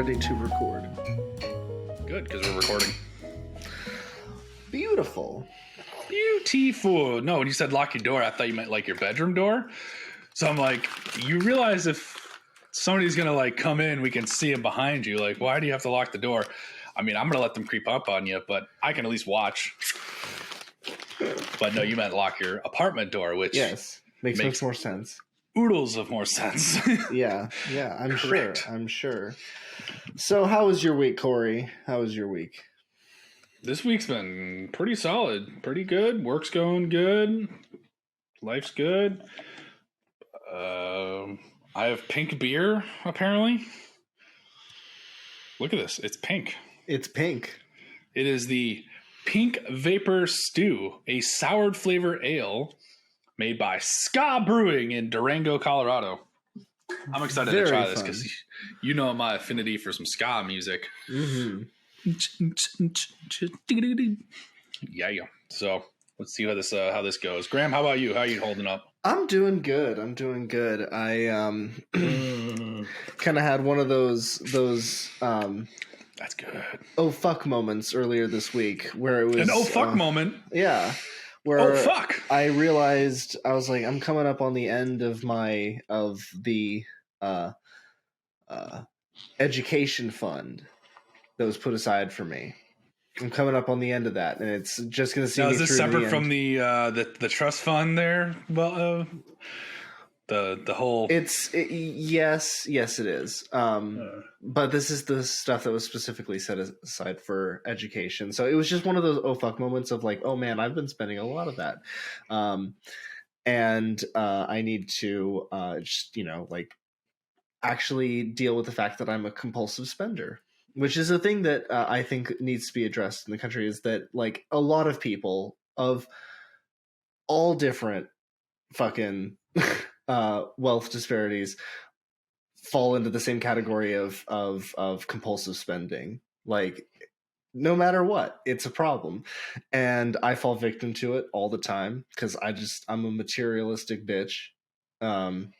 ready to record. Good, because we're recording. Beautiful. Beautiful. No, when you said lock your door, I thought you meant like your bedroom door. So I'm like, you realize if somebody's going to like come in, we can see them behind you. Like, why do you have to lock the door? I mean, I'm going to let them creep up on you, but I can at least watch. But no, you meant lock your apartment door, which Yes, makes much more sense. Oodles of more sense. Yeah, I'm sure. So how was your week, Corey? How was your week? This week's been pretty solid, pretty good. Work's going good. Life's good. I have pink beer, apparently. Look at this. It's pink. It's pink. It is the Pink Vapor Stew, a soured flavor ale made by Ska Brewing in Durango, Colorado. I'm excited to try this because you know my affinity for some ska music. Mm-hmm. Yeah. So let's see how this goes. Graham, how about you? How are you holding up? I'm doing good. I kind of had one of those That's good. Oh fuck moments earlier this week where it was an oh fuck moment. Yeah. Where oh fuck. I realized I was like, I'm coming up on the end of the education fund that was put aside for me. I'm coming up on the end of that, and it's just going to see. Now, is this separate from the trust fund there? Well, the whole. Yes, it is. But this is the stuff that was specifically set aside for education. So it was just one of those oh fuck moments of like, oh man, I've been spending a lot of that, and I need to just like actually deal with the fact that I'm a compulsive spender. Which is a thing that I think needs to be addressed in the country, is that like a lot of people of all different fucking wealth disparities fall into the same category of compulsive spending. Like no matter what, it's a problem. And I fall victim to it all the time because I'm a materialistic bitch. And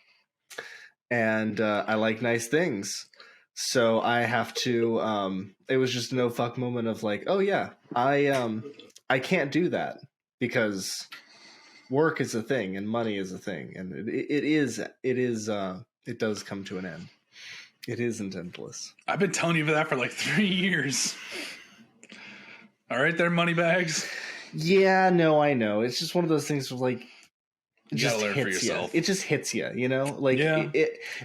I like nice things. So I have to. It was just a no fuck moment of like, oh yeah, I can't do that because work is a thing and money is a thing, and it does come to an end. It isn't endless. I've been telling you that for like 3 years. All right, there, money bags. Yeah, no, I know. It's just one of those things where like. It just hits you. It just hits you, like yeah.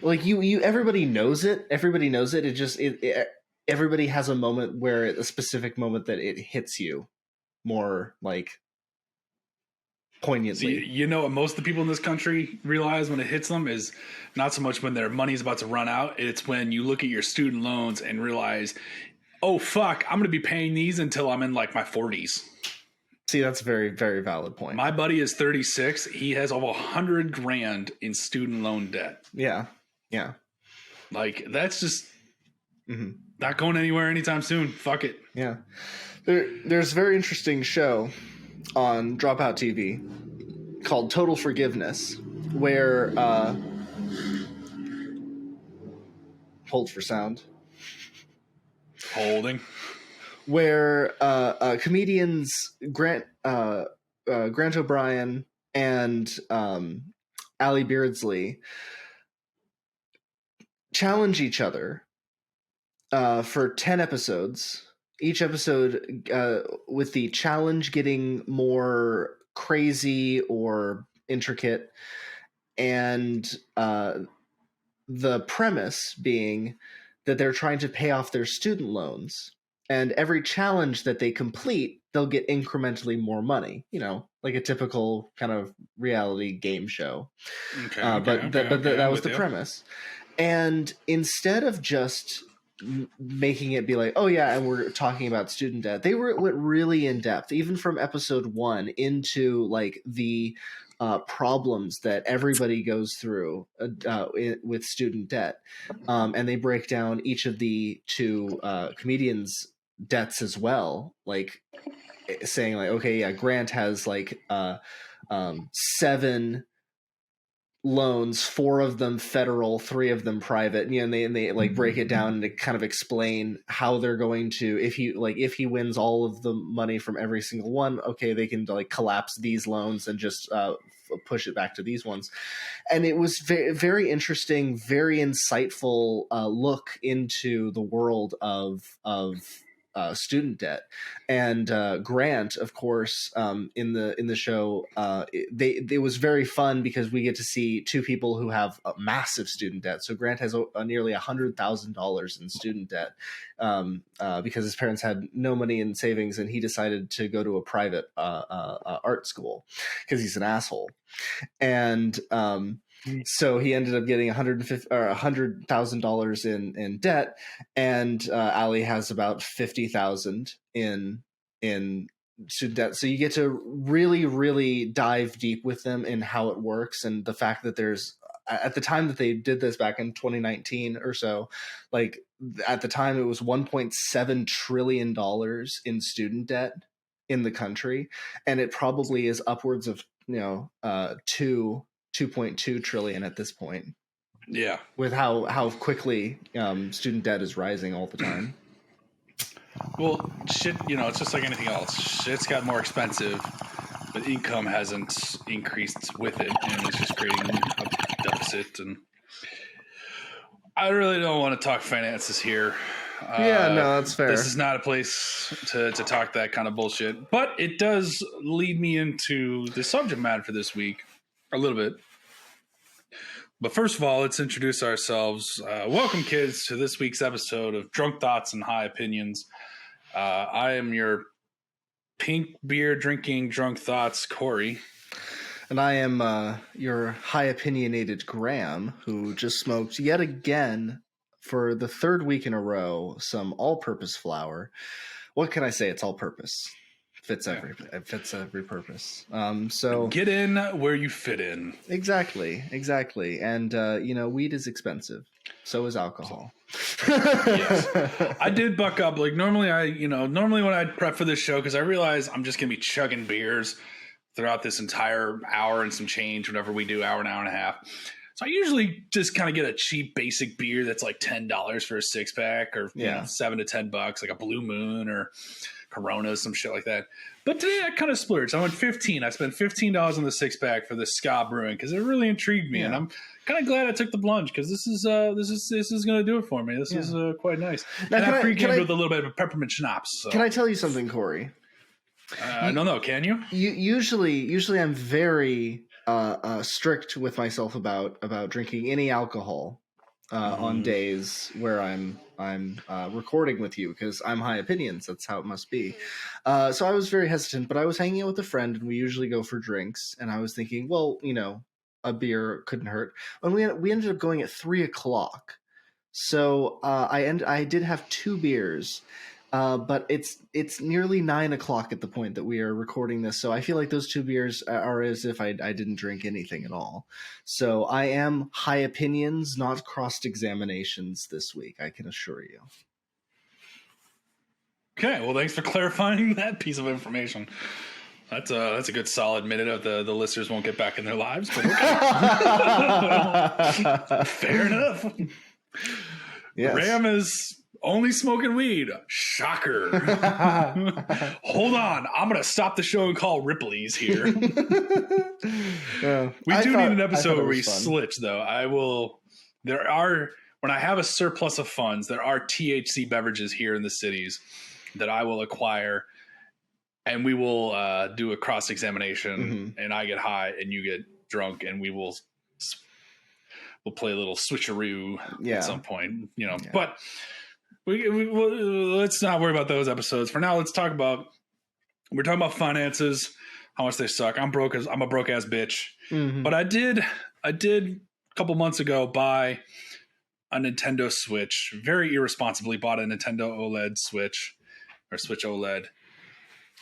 Like you everybody knows it. Everybody knows it. It just everybody has a moment where a specific moment that it hits you more like poignantly. See, what most of the people in this country realize when it hits them is not so much when their money's about to run out. It's when you look at your student loans and realize, oh fuck, I'm going to be paying these until I'm in like my 40s. See, that's a very, very valid point. My buddy is 36. He has over $100,000 in student loan debt. Yeah. Like that's just not going anywhere anytime soon. Fuck it. Yeah. There's a very interesting show on Dropout TV called Total Forgiveness, where hold for sound. Holding. Where comedians Grant O'Brien and Ali Beardsley challenge each other for 10 episodes. Each episode with the challenge getting more crazy or intricate, and the premise being that they're trying to pay off their student loans. And every challenge that they complete, they'll get incrementally more money, like a typical kind of reality game show. But that was the premise. And instead of just making it be like, oh yeah, and we're talking about student debt, they went really in depth, even from episode 1 into like the problems that everybody goes through with student debt. And they break down each of the two comedians' debts as well, like saying like, okay, yeah, Grant has like 7 loans, 4 of them federal, 3 of them private. And they like break it down and kind of explain how they're going to, if he wins all of the money from every single one, okay, they can like collapse these loans and just push it back to these ones. And it was very, very interesting, very insightful look into the world of student debt. And Grant, of course, in the show, it was very fun because we get to see 2 people who have a massive student debt. So Grant has nearly $100,000 in student debt because his parents had no money in savings, and he decided to go to a private art school because he's an asshole. And so he ended up getting $100,000 in debt, and Ali has about $50,000 in student debt. So you get to really, really dive deep with them in how it works, and the fact that there's, at the time that they did this back in 2019 or so, like at the time it was $1.7 trillion in student debt in the country, and it probably is upwards of 2.2 trillion at this point. Yeah, with how quickly student debt is rising all the time. Well, shit, it's just like anything else. Shit's got more expensive, but income hasn't increased with it, and it's just creating a deficit. And I really don't want to talk finances here. No, that's fair. This is not a place to talk that kind of bullshit. But it does lead me into the subject matter for this week a little bit. But first of all, let's introduce ourselves. Welcome, kids, to this week's episode of Drunk Thoughts and High Opinions. I am your pink beer drinking drunk thoughts, Corey. And I am your high opinionated Graham, who just smoked yet again for the 3rd week in a row some all-purpose flour. What can I say? It's all-purpose. It fits every purpose. So get in where you fit in. Exactly. And weed is expensive. So is alcohol. Yes, I did buck up. Like normally when I prep for this show, because I realize I'm just gonna be chugging beers throughout this entire hour and some change, whenever we do hour and a half. So I usually just kind of get a cheap basic beer that's like $10 for a 6-pack, or $7 to $10, like a Blue Moon or Corona, some shit like that. But today I kind of splurged. I went 15. I spent $15 on the 6-pack for the Ska Brewing because it really intrigued me, and I'm kind of glad I took the plunge because this is going to do it for me. This is quite nice. Now, and I pre-gamed with a little bit of peppermint schnapps. So. Can I tell you something, Corey? No. Can you? Usually, I'm very strict with myself about drinking any alcohol on days where I'm recording with you, because I'm high opinions. That's how it must be. So I was very hesitant, but I was hanging out with a friend, and we usually go for drinks. And I was thinking, well, a beer couldn't hurt. And we ended up going at 3:00. So I did have 2 beers. But it's nearly 9:00 at the point that we are recording this, so I feel like those 2 beers are as if I didn't drink anything at all. So I am high opinions, not crossed examinations this week, I can assure you. Okay, well, thanks for clarifying that piece of information. That's a good solid minute of the listeners won't get back in their lives, but okay. Fair enough. Yes. Ram is only smoking weed. Shocker. Hold on. I'm going to stop the show and call Ripley's here. We do need an episode where we switch, though. When I have a surplus of funds, there are THC beverages here in the cities that I will acquire, and we will do a cross-examination, and I get high and you get drunk, and we'll play a little switcheroo at some point, but let's not worry about those episodes. For now, we're talking about finances, how much they suck. I'm a broke ass bitch. But I did a couple months ago buy a Nintendo Switch. Very irresponsibly bought a Nintendo OLED Switch, or Switch OLED.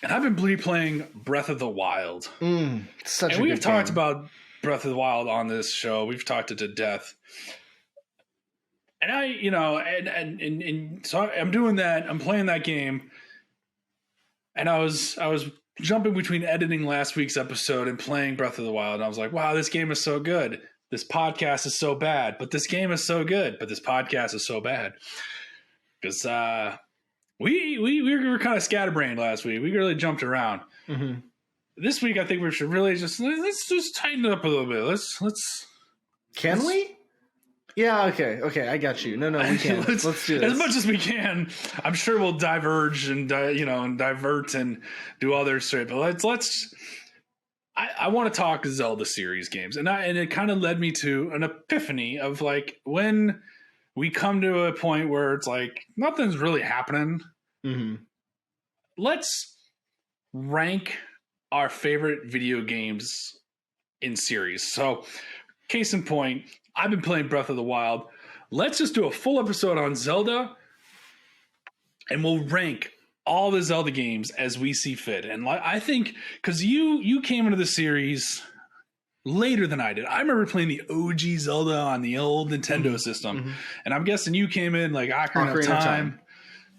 And I've been playing Breath of the Wild. We've talked about Breath of the Wild on this show. We've talked it to death. And so I'm doing that. I'm playing that game, and I was jumping between editing last week's episode and playing Breath of the Wild. And I was like, wow, this game is so good. this podcast is so bad, but this game is so good, but this podcast is so bad. Because we were kind of scatterbrained last week. We really jumped around. Mm-hmm. This week, I think we should really let's just tighten it up a little bit. Let's. Can we? Yeah. Okay. I got you. No, we can. Let's do this as much as we can. I'm sure we'll diverge and divert and do other shit. But let's. I want to talk Zelda series games, and it kind of led me to an epiphany of like when we come to a point where it's like nothing's really happening. Mm-hmm. Let's rank our favorite video games in series. So, case in point, I've been playing Breath of the Wild. Let's just do a full episode on Zelda, and we'll rank all the Zelda games as we see fit. And I think because you came into the series later than I did. I remember playing the OG Zelda on the old Nintendo system, and I'm guessing you came in like Ocarina of Time,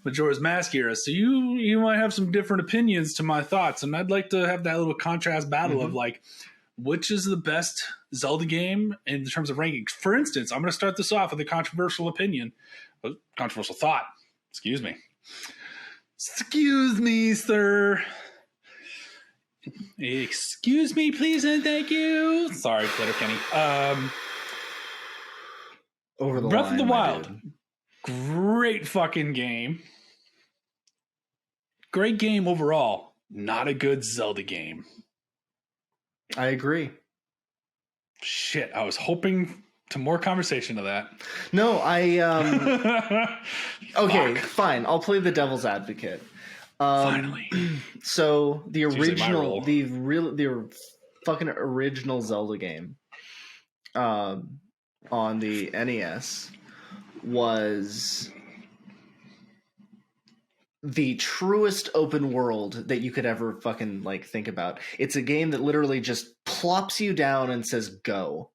Majora's Mask era. So you might have some different opinions to my thoughts, and I'd like to have that little contrast battle of like which is the best Zelda game in terms of rankings. For instance, I'm going to start this off with a controversial thought. Excuse me, sir. Excuse me, please, and thank you. Sorry, Letterkenny. Over the Breath line, of the Wild. Great fucking game. Great game overall. Not a good Zelda game. I agree. Shit, I was hoping to more conversation to that. No, okay, Fuck. fine. I'll play the devil's advocate. Finally. So the It's usually my original, role. the fucking original Zelda game, on the NES was the truest open world that you could ever fucking like think about. It's a game that literally just plops you down and says go.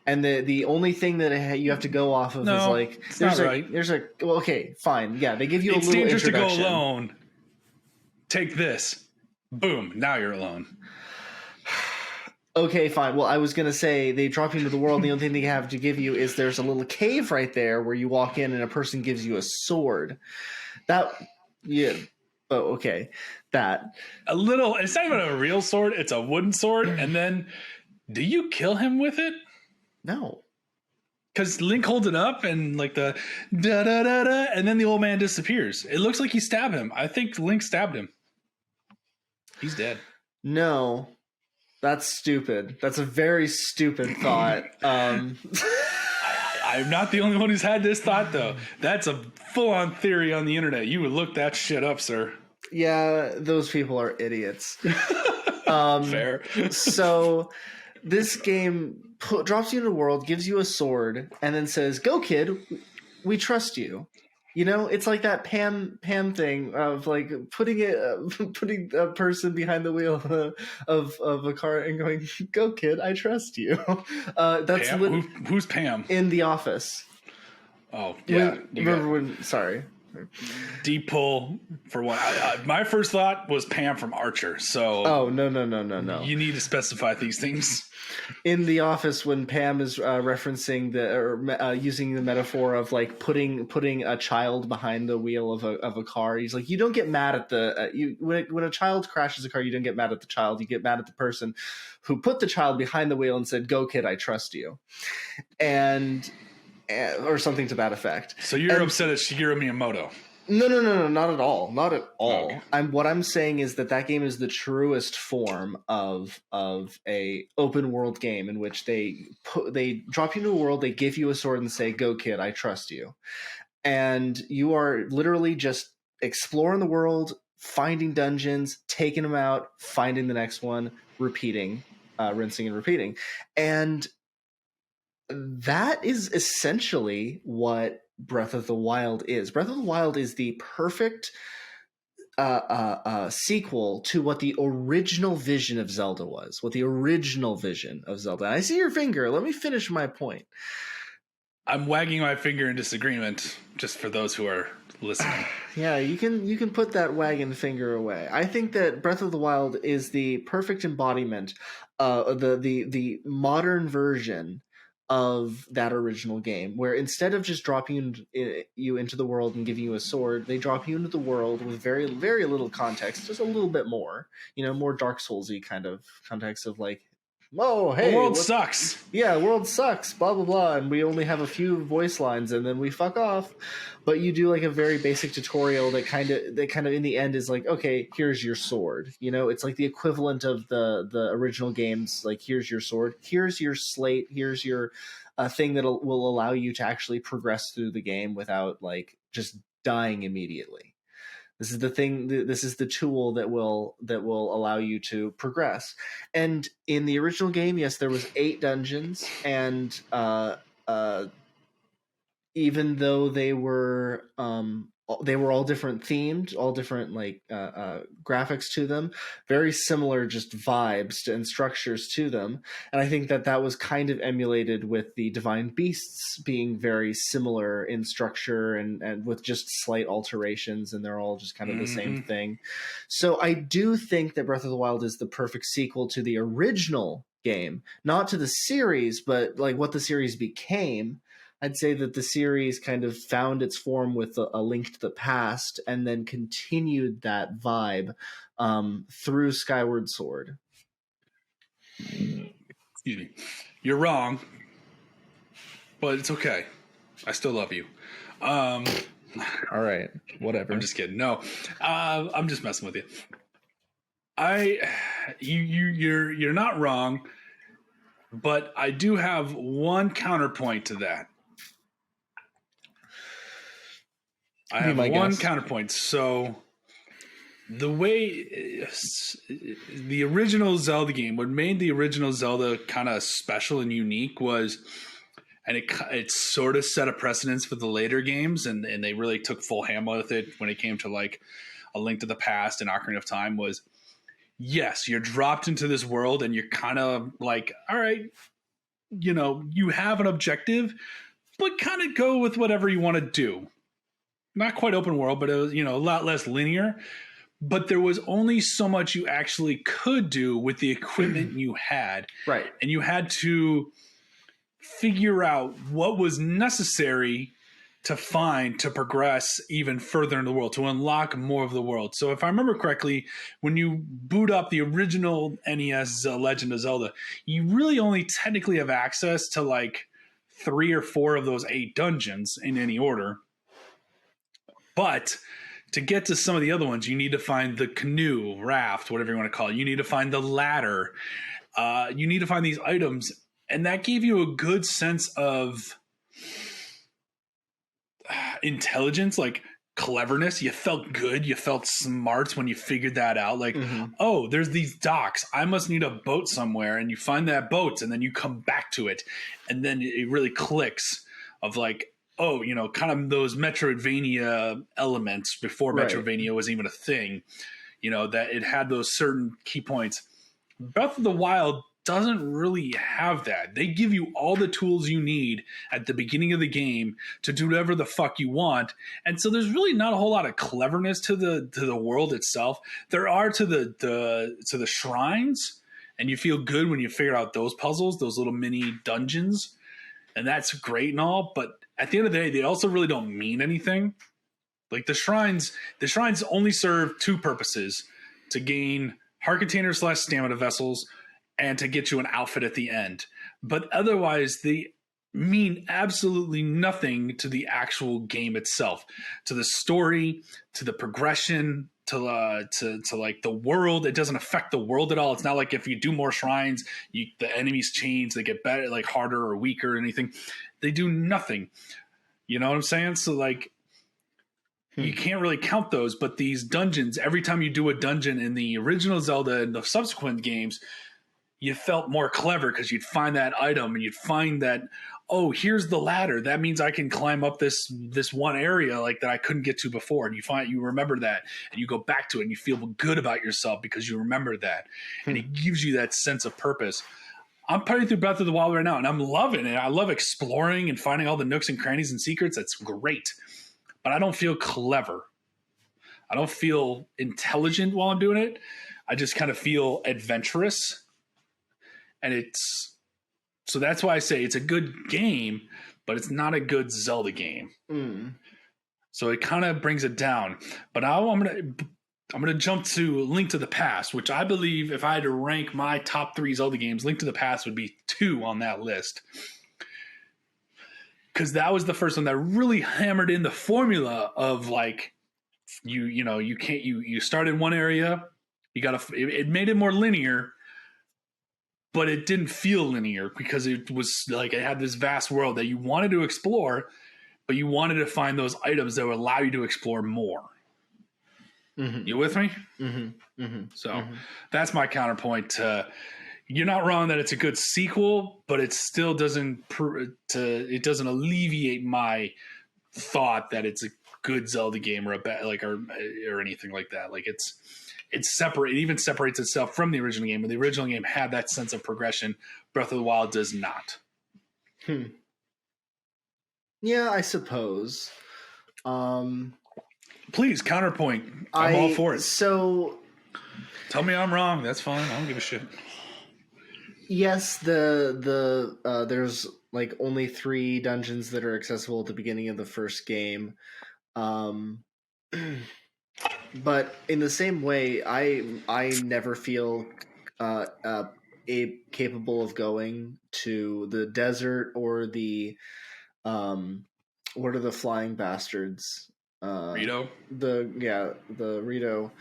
And the only thing that you have to go off of is like well, okay, fine, yeah, they give you It's a little dangerous introduction. to go alone. Take this. Boom. Now you're alone. Okay, fine. Well, I was gonna say they drop you into the world. And the only thing they have to give you is there's a little cave right there where you walk in and a person gives you a sword. But okay, that A little. It's not even a real sword. It's a wooden sword. And then, do you kill him with it? no. Because Link holds it up and like the da da da da, and then the old man disappears. It looks like he stabbed him. I think Link stabbed him. He's dead. No, that's stupid. That's a very stupid thought. I'm not the only one who's had this thought, though. That's a full-on theory on the internet. You would look that shit up, sir. Yeah, those people are idiots. Fair. So this game drops you into the world, gives you a sword, and then says, "Go, kid. We trust you." You know, it's like that Pam thing of like putting a person behind the wheel of a car and going, "Go, kid. I trust you." That's Pam? Who's Pam? in The Office. Oh, yeah. Remember when? Sorry. Deep pull for one. My first thought was Pam from Archer. So, Oh no! you need to specify these things. In The Office, when Pam is referencing using the metaphor of like putting a child behind the wheel of a car, he's like, you don't get mad at when a child crashes a car, you don't get mad at the child, you get mad at the person who put the child behind the wheel and said, "Go, kid, I trust you," and or something to that effect. So you're upset at Shigeru Miyamoto. No, not at all. Not at all. Okay. What I'm saying is that game is the truest form of a open world game in which they drop you into a world, they give you a sword and say, "Go, kid, I trust you," and you are literally just exploring the world, finding dungeons, taking them out, finding the next one, repeating, rinsing and repeating, and that is essentially what Breath of the Wild is. Breath of the Wild is the perfect sequel to what the original vision of Zelda was. What the original vision of Zelda. I see your finger. Let me finish my point. I'm wagging my finger in disagreement, just for those who are listening. Yeah, you can put that wagon finger away. I think that Breath of the Wild is the perfect embodiment, the modern version of that original game, where instead of just dropping you into the world and giving you a sword, they drop you into the world with very little context, just a little bit more, more Dark Soulsy kind of context of like, whoa, The hey, world what? sucks. Yeah, world sucks, blah blah blah, and we only have a few voice lines, and then we fuck off. But you do like a very basic tutorial that kind of in the end is like, okay, here's your sword. It's like the equivalent of the original games. Like, here's your sword, here's your slate, here's your thing that will allow you to actually progress through the game without like just dying immediately. This is the thing. This is the tool that will allow you to progress. And in the original game, yes, there was 8 dungeons, and uh, even though they were all different themed, all different like graphics to them, very similar just vibes and structures to them. And I think that was kind of emulated with the Divine Beasts being very similar in structure and with just slight alterations, and they're all just kind of the same thing. So I do think that Breath of the Wild is the perfect sequel to the original game, not to the series, but like what the series became. I'd say that the series kind of found its form with a Link to the Past, and then continued that vibe through Skyward Sword. Excuse me. You're wrong, but it's okay. I still love you. All right, whatever. I'm just kidding. No, I'm just messing with you. You're not wrong, but I do have one counterpoint to that. I have one counterpoint. So the way the original Zelda game, what made the original Zelda kind of special and unique was, and it sort of set a precedence for the later games, and they really took full hammer with it when it came to like A Link to the Past and Ocarina of Time, was, yes, you're dropped into this world and you're kind of like, all right, you have an objective, but kind of go with whatever you want to do. Not quite open world, but it was, a lot less linear. But there was only so much you actually could do with the equipment you had. Right. And you had to figure out what was necessary to find to progress even further in the world, to unlock more of the world. So if I remember correctly, when you boot up the original NES Legend of Zelda, you really only technically have access to like 3 or 4 of those 8 dungeons in any order. But to get to some of the other ones, you need to find the canoe, raft, whatever you want to call it. You need to find the ladder. You need to find these items. And that gave you a good sense of intelligence, like cleverness. You felt good. You felt smart when you figured that out. Like, oh, there's these docks. I must need a boat somewhere. And you find that boat, and then you come back to it. And then it really clicks of like, oh, kind of those Metroidvania elements before Metroidvania was even a thing, that it had those certain key points. Breath of the Wild doesn't really have that. They give you all the tools you need at the beginning of the game to do whatever the fuck you want. And so there's really not a whole lot of cleverness to the world itself. There are to the shrines, and you feel good when you figure out those puzzles, those little mini dungeons. And that's great and all, but at the end of the day, they also really don't mean anything. Like the shrines only serve 2 purposes: to gain heart containers / stamina vessels, and to get you an outfit at the end. But otherwise, they mean absolutely nothing to the actual game itself, to the story, to the progression, to like the world. It doesn't affect the world at all. It's not like if you do more shrines, the enemies change, they get better, like harder or weaker or anything. They do nothing. You know what I'm saying? So like, you can't really count those, but these dungeons, every time you do a dungeon in the original Zelda and the subsequent games, you felt more clever because you'd find that item and you'd find that, oh, here's the ladder. That means I can climb up this one area like that I couldn't get to before. And you remember that, and you go back to it and you feel good about yourself because you remember that. And it gives you that sense of purpose. I'm putting through Breath of the Wild right now, and I'm loving it. I love exploring and finding all the nooks and crannies and secrets. That's great. but I don't feel clever. I don't feel intelligent while I'm doing it. I just kind of feel adventurous. And so that's why I say it's a good game, but it's not a good Zelda game. Mm. So it kind of brings it down. But now I'm gonna jump to Link to the Past, which I believe if I had to rank my top 3 Zelda games, Link to the Past would be 2 on that list. Because that was the first one that really hammered in the formula of like you start in one area, it made it more linear, but it didn't feel linear because it was like it had this vast world that you wanted to explore, but you wanted to find those items that would allow you to explore more. Mm-hmm. You with me? Mm-hmm. Mm-hmm. So Mm-hmm. that's my counterpoint. You're not wrong that it's a good sequel, but it still doesn't alleviate my thought that it's a good Zelda game or a bad or anything like that. Like it's separate. It even separates itself from the original game. But the original game had that sense of progression. Breath of the Wild does not. Yeah, I suppose. Please counterpoint. I'm all for it. So tell me I'm wrong. That's fine. I don't give a shit. Yes, there's like only 3 dungeons that are accessible at the beginning of the first game. But in the same way, I never feel capable of going to the desert or the what are the flying bastards? Rito? The Rito.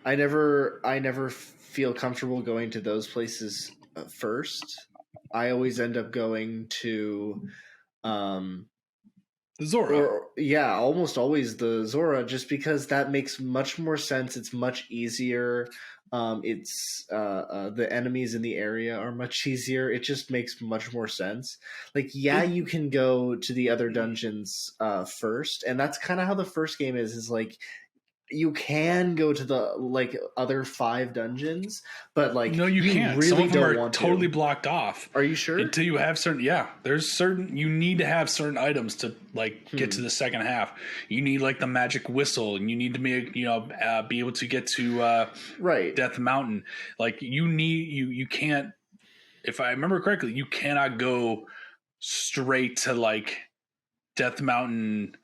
I never feel comfortable going to those places first. I always end up going to Zora. or almost always the Zora, just because that makes much more sense. It's much easier. It's the enemies in the area are much easier. It just makes much more sense. Like, you can go to the other dungeons first, and that's kind of how the first game is. Is like you can go to the like other 5 dungeons, but like no, you can't. Really Some of them don't are want totally to. blocked off. Are you sure? Until you have certain, there's certain you need to have certain items to like get to the second half. You need like the magic whistle, and you need to make be able to get to right Death Mountain. Like you can't. If I remember correctly, you cannot go straight to like Death Mountain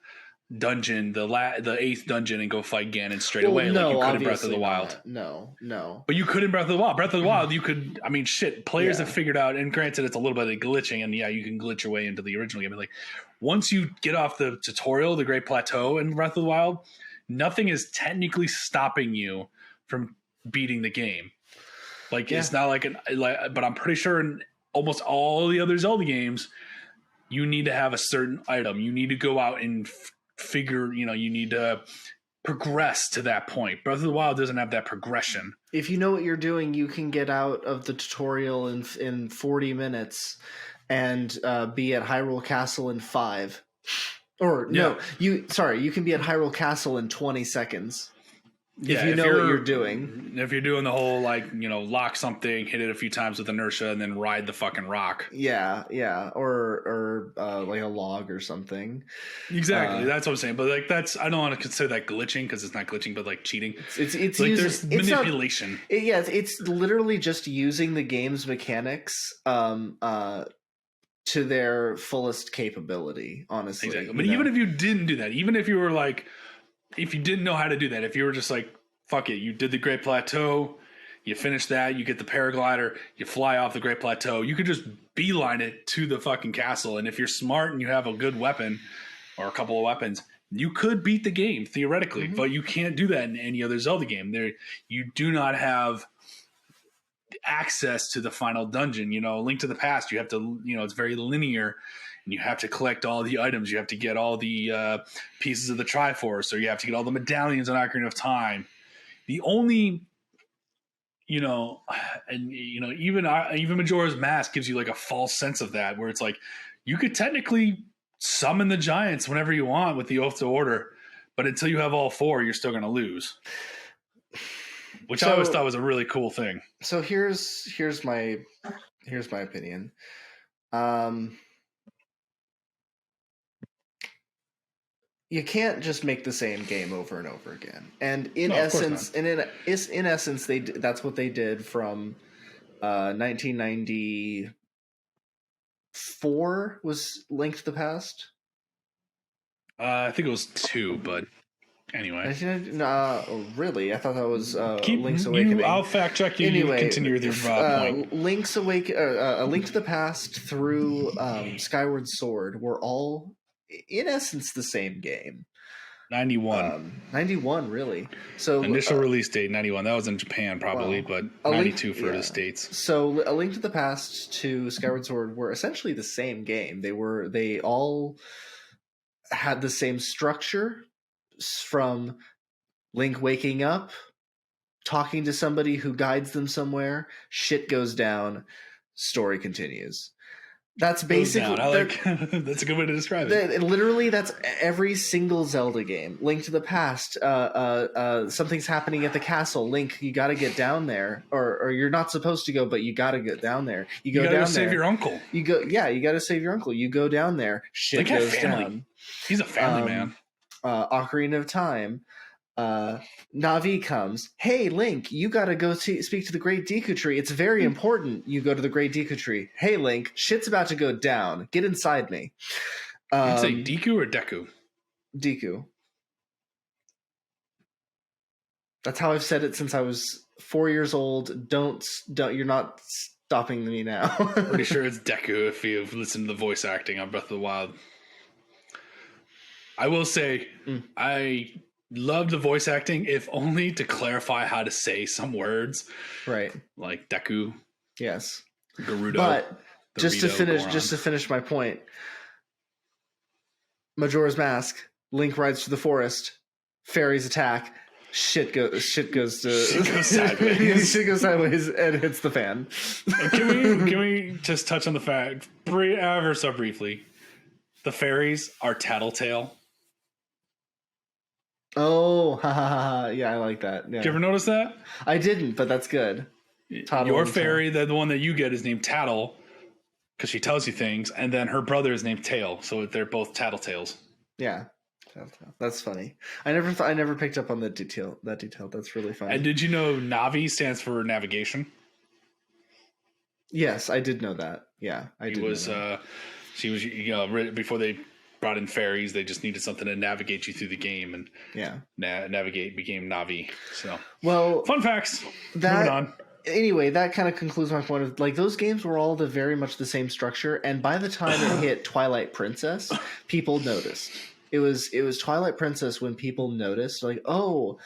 dungeon, the 8th dungeon, and go fight Ganon straight away like you could in Breath of the Wild. No. But you could in Breath of the Wild. Breath of the Wild, you could. I mean, shit. Players have figured out, and granted, it's a little bit of glitching, and you can glitch your way into the original game. But like, once you get off the tutorial, the Great Plateau in Breath of the Wild, nothing is technically stopping you from beating the game. Like, it's not like but I'm pretty sure in almost all the other Zelda games, you need to have a certain item. You need to go out and figure. You need to progress to that point. Breath of the Wild doesn't have that progression. If you know what you're doing, you can get out of the tutorial in 40 minutes and be at Hyrule Castle in 5. Or no, you can be at Hyrule Castle in 20 seconds. If you know what you're doing. If you're doing the whole lock something, hit it a few times with inertia, and then ride the fucking rock. Yeah, or like a log or something. Exactly, that's what I'm saying. But like I don't want to consider that glitching because it's not glitching, but like cheating. It's like there's manipulation. It's literally just using the game's mechanics to their fullest capability. Honestly, exactly. But even if you didn't do that, even if you were like, if you didn't know how to do that, if you were just like, fuck it, you did the Great Plateau, you finish that, you get the paraglider, you fly off the Great Plateau, you could just beeline it to the fucking castle. And if you're smart and you have a good weapon or a couple of weapons, you could beat the game theoretically, but you can't do that in any other Zelda game. You do not have access to the final dungeon. Link to the Past, you have to, it's very linear. And you have to collect all the items. You have to get all the pieces of the Triforce, or you have to get all the medallions on Ocarina of Time. The only, even Majora's Mask gives you like a false sense of that, where it's like you could technically summon the giants whenever you want with the Oath to Order, but until you have all 4, you're still going to lose. Which I always thought was a really cool thing. So here's my opinion. you can't just make the same game over and over again. And in No, of course not. essence, in essence, that's what they did from 1994 was Link to the Past. I think it was 2, but anyway. Really? I thought that was Link's Awakening. I'll fact check you. Anyway, You continue with your point. A Link to the Past through Skyward Sword were all, in essence, the same game. 91. 91, really. So initial release date 91. That was in Japan probably, but 92 for the States. So A Link to the Past to Skyward Sword were essentially the same game. They all had the same structure, from Link waking up, talking to somebody who guides them somewhere, shit goes down, story continues. That's basically that's a good way to describe it. Literally, that's every single Zelda game. Link to the Past. Something's happening at the castle. Link, you got to get down there, or you're not supposed to go, but you got to get down there. You go down there. Save your uncle. You got to save your uncle. You go down there. Shit Link goes family. down. He's a family man. Ocarina of Time. Navi comes. Hey, Link, you gotta go speak to the Great Deku Tree. It's very important. You go to the Great Deku Tree. Hey, Link, shit's about to go down. Get inside me. You'd say Deku or Deku? Deku. That's how I've said it since I was 4 years old. Don't. You're not stopping me now. Pretty sure it's Deku if you've listened to the voice acting on Breath of the Wild. I will say, I love the voice acting, if only to clarify how to say some words, right? Like Deku, yes, Gerudo. But just to Goron. finish my point, Majora's Mask. Link rides through the forest. Fairies attack. Shit goes sideways. Shit goes sideways and hits the fan. Can we just touch on the fact, ever so briefly, the fairies are Tattletale. Oh, yeah, I like that. Yeah. Did you ever notice that? I didn't, but that's good. Your fairy, the one that you get, is named Tattle because she tells you things, and then her brother is named Tail, so they're both Tattletales. Yeah, that's funny. I never picked up on that detail. That's really funny. And did you know Navi stands for navigation? Yes, I did know that. Yeah, I did. She was, before they brought in fairies, they just needed something to navigate you through the game, and navigate became Navi. So, well, fun facts. Moving on. Anyway, that kind of concludes my point of, like, those games were all very much the same structure, and by the time it hit Twilight Princess, people noticed. It was Twilight Princess when people noticed, like, oh,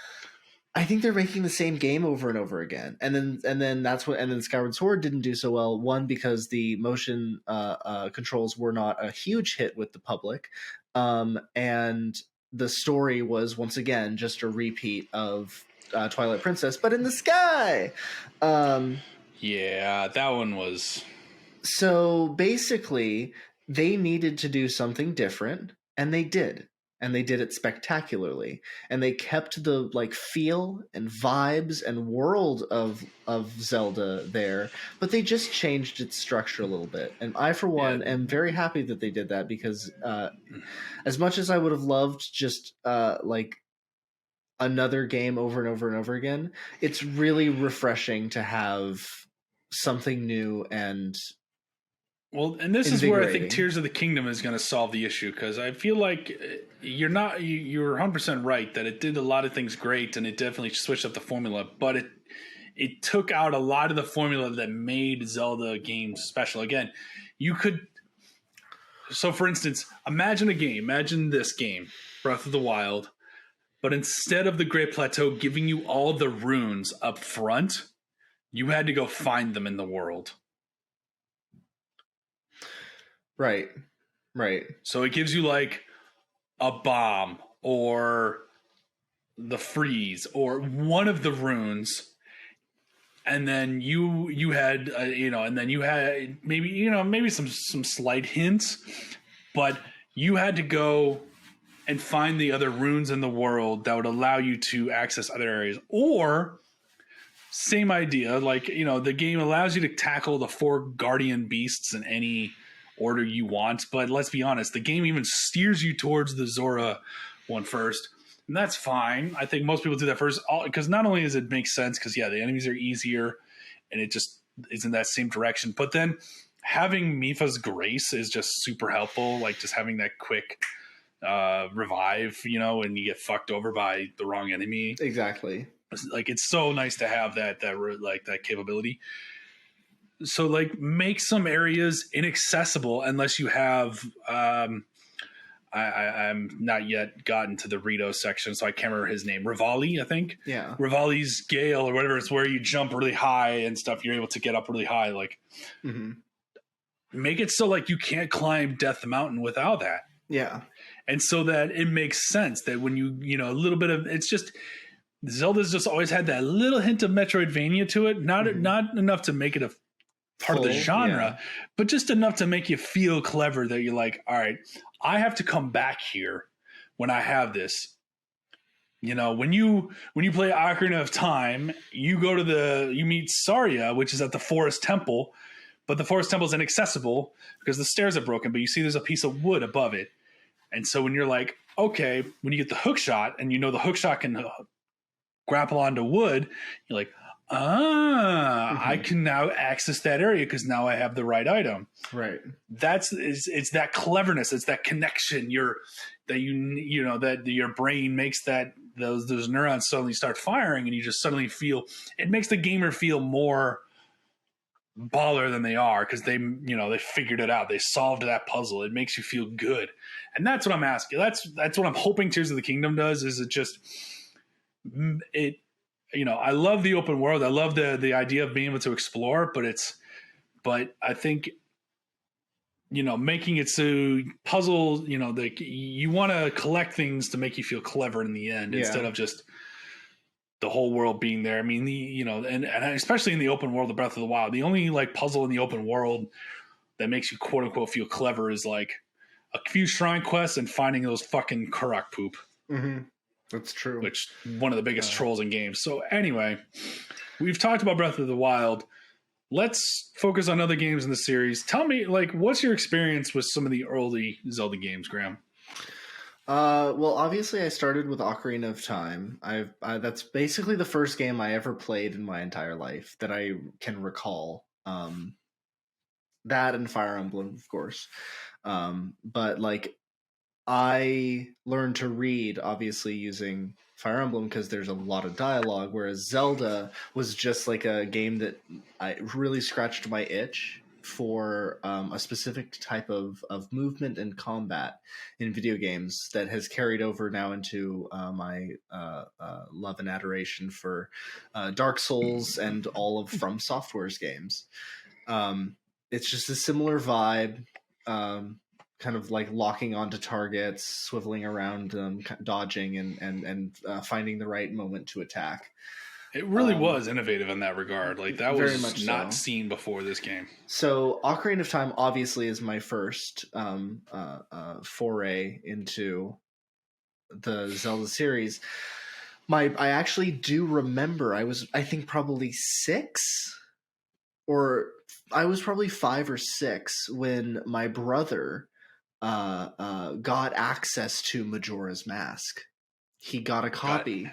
I think they're making the same game over and over again. And then Skyward Sword didn't do so well. One, because the motion controls were not a huge hit with the public, and the story was once again just a repeat of Twilight Princess, but in the sky. Yeah, that one was. So basically, they needed to do something different, and they did. And they did it spectacularly. And they kept the feel and vibes and world of Zelda there, but they just changed its structure a little bit. And I, for one, am very happy that they did that, because as much as I would have loved just another game over and over and over again, it's really refreshing to have something new and this is where I think Tears of the Kingdom is going to solve the issue, because I feel like you're 100% right that it did a lot of things great, and it definitely switched up the formula, but it took out a lot of the formula that made Zelda games special. Again, so for instance, imagine this game, Breath of the Wild, but instead of the Great Plateau giving you all the runes up front, you had to go find them in the world. Right. So it gives you like a bomb or the freeze or one of the runes, and then you had and then you had maybe some slight hints, but you had to go and find the other runes in the world that would allow you to access other areas. Or same idea, the game allows you to tackle the 4 guardian beasts in any order you want, but let's be honest, the game even steers you towards the Zora one first. And that's fine. I think most people do that first because not only does it make sense because, yeah, the enemies are easier and it just is in that same direction. But then having Mifa's Grace is just super helpful. Like just having that quick revive, when you get fucked over by the wrong enemy. Exactly. Like it's so nice to have that capability. So like make some areas inaccessible unless you have I'm not yet gotten to the Rito section, so I can't remember his name. Rivali, I think. Yeah. Rivali's Gale or whatever. It's where you jump really high and stuff. You're able to get up really high. Like, make it so like you can't climb Death Mountain without that. Yeah. And so that it makes sense that when a little bit of it's just Zelda's just always had that little hint of Metroidvania to it. Not enough to make it a part of the genre, but just enough to make you feel clever that you're like, all right, I have to come back here when I have this. When you play Ocarina of Time, you meet Saria, which is at the Forest Temple, but the Forest Temple is inaccessible because the stairs are broken, but you see there's a piece of wood above it. And so when you're like, okay, when you get the hook shot and the hook shot can grapple onto wood, you're like, I can now access that area because now I have the right item. Right. It's that cleverness. It's that connection. That your brain makes that those neurons suddenly start firing, and you just suddenly feel. It makes the gamer feel more baller than they are because they figured it out. They solved that puzzle. It makes you feel good, and that's what I'm asking. That's what I'm hoping Tears of the Kingdom does. Is it just it? I love the open world. I love the idea of being able to explore, but I think, making it so puzzles, you want to collect things to make you feel clever in the end instead of just the whole world being there. I mean, and especially in the open world of Breath of the Wild, the only like puzzle in the open world that makes you quote unquote feel clever is like a few shrine quests and finding those fucking Karak poop. Mm-hmm. That's true. Which one of the biggest trolls in games. So anyway, we've talked about Breath of the Wild. Let's focus on other games in the series. Tell me, like, what's your experience with some of the early Zelda games, Graham? Well, obviously, I started with Ocarina of Time. That's basically the first game I ever played in my entire life that I can recall. That and Fire Emblem, of course. But like, I learned to read, obviously, using Fire Emblem because there's a lot of dialogue, whereas Zelda was just like a game that I really scratched my itch for a specific type of movement and combat in video games that has carried over now into my love and adoration for Dark Souls and all of From Software's games. It's just a similar vibe. Kind of like locking onto targets, swiveling around, dodging, and finding the right moment to attack. It really was innovative in that regard. Like that was much not so. seen before this game. So Ocarina of Time obviously is my first foray into the Zelda series. I actually do remember I think probably 6, or I was probably 5 or 6 when my brother got access to Majora's Mask. He got a copy.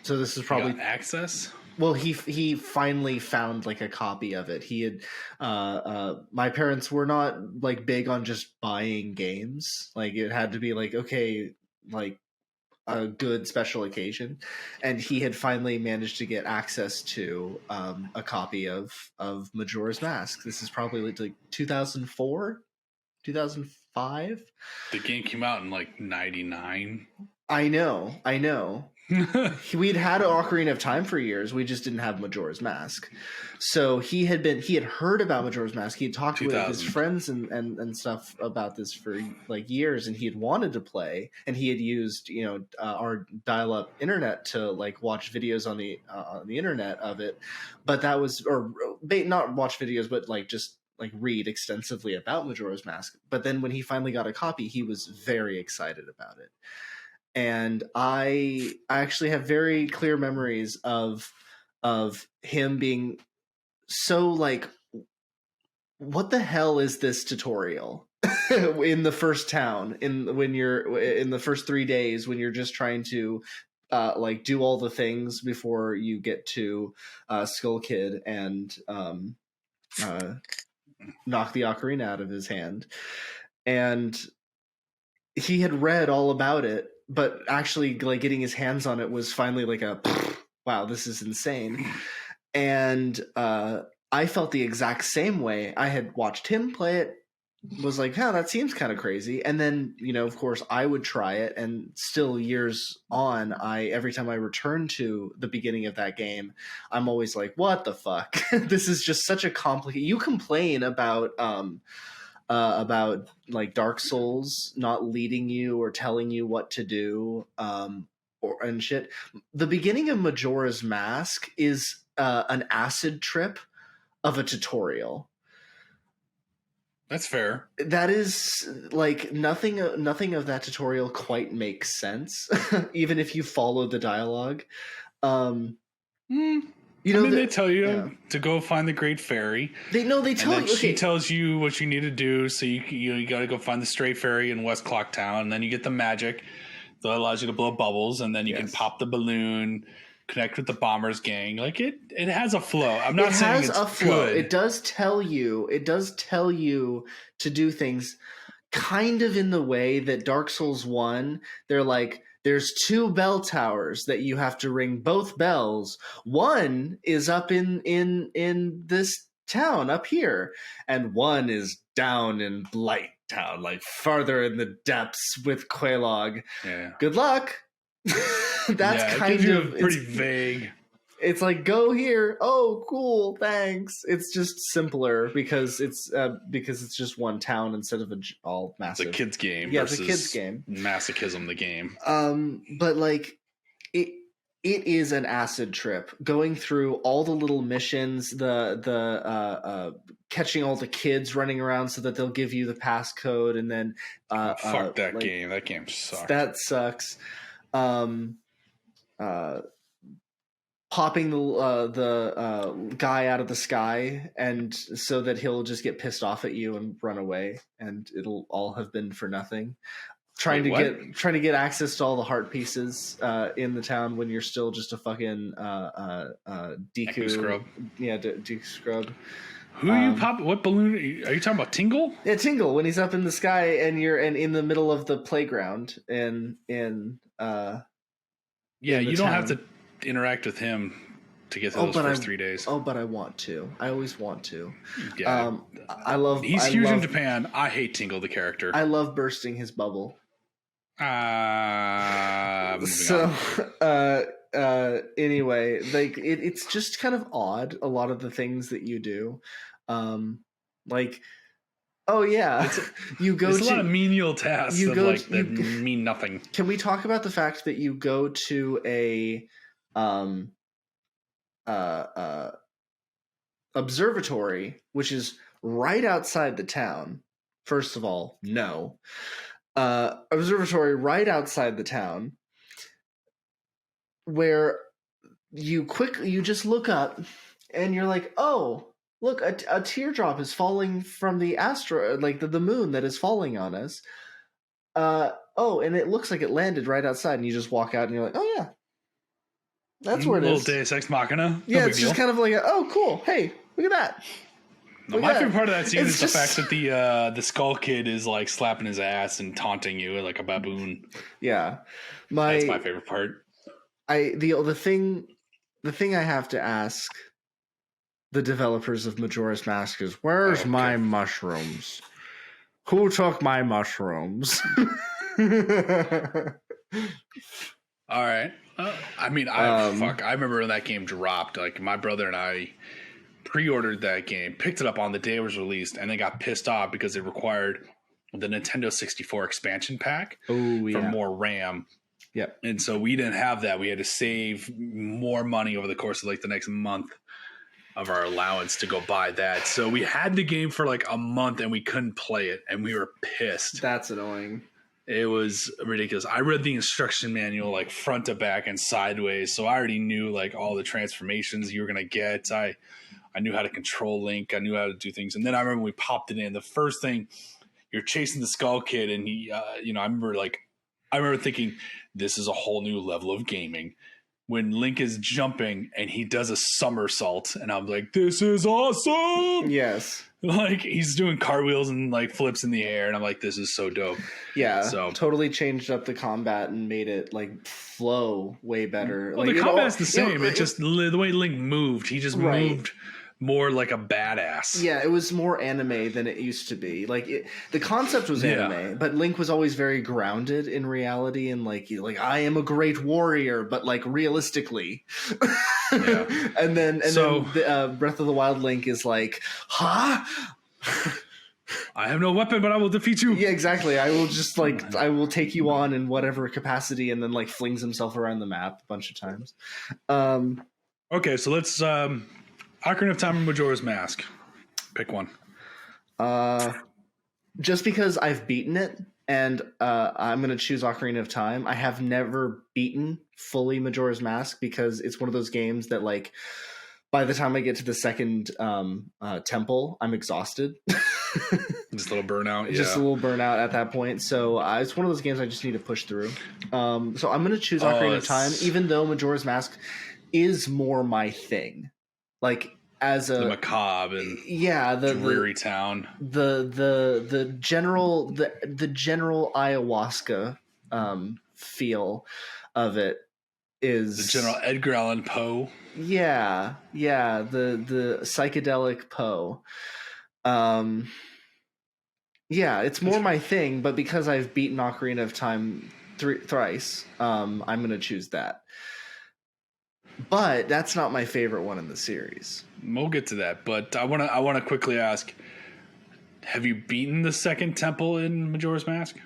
So this is probably access. Well, he finally found like a copy of it. He had my parents were not like big on just buying games. Like it had to be like, okay, like a good special occasion, and he had finally managed to get access to a copy of Majora's Mask. This is probably like 2004. 2005. The game came out in like 99. I know. We'd had Ocarina of Time for years. We just didn't have Majora's Mask. So he had heard about Majora's Mask. He had talked with his friends and stuff about this for like years, and he had wanted to play, and he had used our dial-up internet to like watch videos on the internet of it. But that was, or not watch videos, but like just like read extensively about Majora's Mask. But then when he finally got a copy, he was very excited about it. And I actually have very clear memories of him being so like, what the hell is this tutorial? in the first town, when you're in the first 3 days, when you're just trying to like do all the things before you get to Skull Kid and uh, knock the ocarina out of his hand. And he had read all about it, but actually like getting his hands on it was finally like a wow, this is insane. And I felt the exact same way. I had watched him play it, was like, huh, that seems kind of crazy. And then, of course, I would try it, and still years on, every time I return to the beginning of that game, I'm always like, what the fuck? This is just such a complicated. You complain about like Dark Souls not leading you or telling you what to do, and shit. The beginning of Majora's Mask is an acid trip of a tutorial. That's fair. That is like nothing of that tutorial quite makes sense, even if you follow the dialogue. They tell you to go find the Great Fairy. They tell you. Okay. She tells you what you need to do. So you got to go find the Stray Fairy in West Clock Town, and then you get the magic that allows you to blow bubbles, and then you can pop the balloon, connect with the Bombers gang. Like it has a flow. I'm not saying it's a flow. Good. It does tell you to do things kind of in the way that Dark Souls 1, they're like, there's 2 bell towers that you have to ring both bells. One is up in this town up here, and one is down in Light Town, like farther in the depths with Quelaag. Yeah. Good luck. That's kind of pretty vague. It's like, go here. Oh, cool. Thanks. It's just simpler because it's just one town instead of all massive. It's a kid's game. Yeah, it's a kid's game. Masochism, the game. But like it is an acid trip going through all the little missions, the catching all the kids running around so that they'll give you the passcode, and then fuck that game. That game sucks. That sucks. Popping the guy out of the sky, and so that he'll just get pissed off at you and run away, and it'll all have been for nothing. Trying to get access to all the heart pieces in the town when you're still just a fucking Deku scrub. Yeah, Deku scrub. Who you pop? What balloon are you talking about? Tingle? Yeah, Tingle, when he's up in the sky and you're in the middle of the playground you don't have to interact with him to get through those first 3 days. Oh, but I want to. I always want to. Yeah. He's huge in Japan. I hate Tingle, the character. I love bursting his bubble. Anyway, like it's just kind of odd, a lot of the things that you do. Like, oh yeah, you go to a lot of menial tasks that mean nothing. Can we talk about the fact that you go to a observatory, which is right outside the town? First of all, no. Observatory right outside the town, where you just look up and you're like, oh, look, a teardrop is falling from the like the moon that is falling on us. And it looks like it landed right outside, and you just walk out and you're like, oh yeah, that's where it is. Little Deus Ex Machina. Yeah, it's just kind of like, oh cool, hey, look at that. My favorite part of that scene is the fact that the Skull Kid is like slapping his ass and taunting you like a baboon. Yeah, that's my favorite part. The thing I have to ask the developers of Majora's Mask is, where's my mushrooms? Who took my mushrooms? All right. I remember when that game dropped. Like, my brother and I pre-ordered that game, picked it up on the day it was released, and then got pissed off because it required the Nintendo 64 expansion pack for more RAM. Yep. And so we didn't have that. We had to save more money over the course of like the next month of our allowance to go buy that. So we had the game for like a month and we couldn't play it, and we were pissed. That's annoying. It was ridiculous. I read the instruction manual like front to back and sideways, so I already knew like all the transformations you were gonna get. I knew how to control Link. I knew how to do things. And then I remember we popped it in. The first thing you're chasing the Skull Kid, and he, I remember thinking, this is a whole new level of gaming. When Link is jumping and he does a somersault, and I'm like, this is awesome. Yes. Like, he's doing cartwheels and like flips in the air, and I'm like, this is so dope. Yeah, so totally changed up the combat and made it like flow way better. Well, like, the combat's the same. It just the way Link moved, he just moved more like a badass. Yeah, it was more anime than it used to be. Like the concept was anime, but Link was always very grounded in reality and like I am a great warrior, but like realistically. And then Breath of the Wild Link is like, huh? I have no weapon, but I will defeat you. Yeah, exactly. I will just I will take you on in whatever capacity, and then like flings himself around the map a bunch of times. Okay, so let's Ocarina of Time and Majora's Mask. Pick one. Just because I've beaten it, and I'm going to choose Ocarina of Time. I have never beaten fully Majora's Mask because it's one of those games that like by the time I get to the second temple, I'm exhausted. Just a little burnout. Just a little burnout at that point. So it's one of those games I just need to push through. So I'm going to choose Ocarina of Time, even though Majora's Mask is more my thing. Like as the macabre and the dreary town, the general ayahuasca feel of it is the general Edgar Allan Poe. Yeah, the psychedelic Poe. Yeah, it's more my thing, but because I've beaten Ocarina of Time thrice, I'm going to choose that. But that's not my favorite one in the series. We'll get to that, but I want to quickly ask: have you beaten the second temple in Majora's Mask?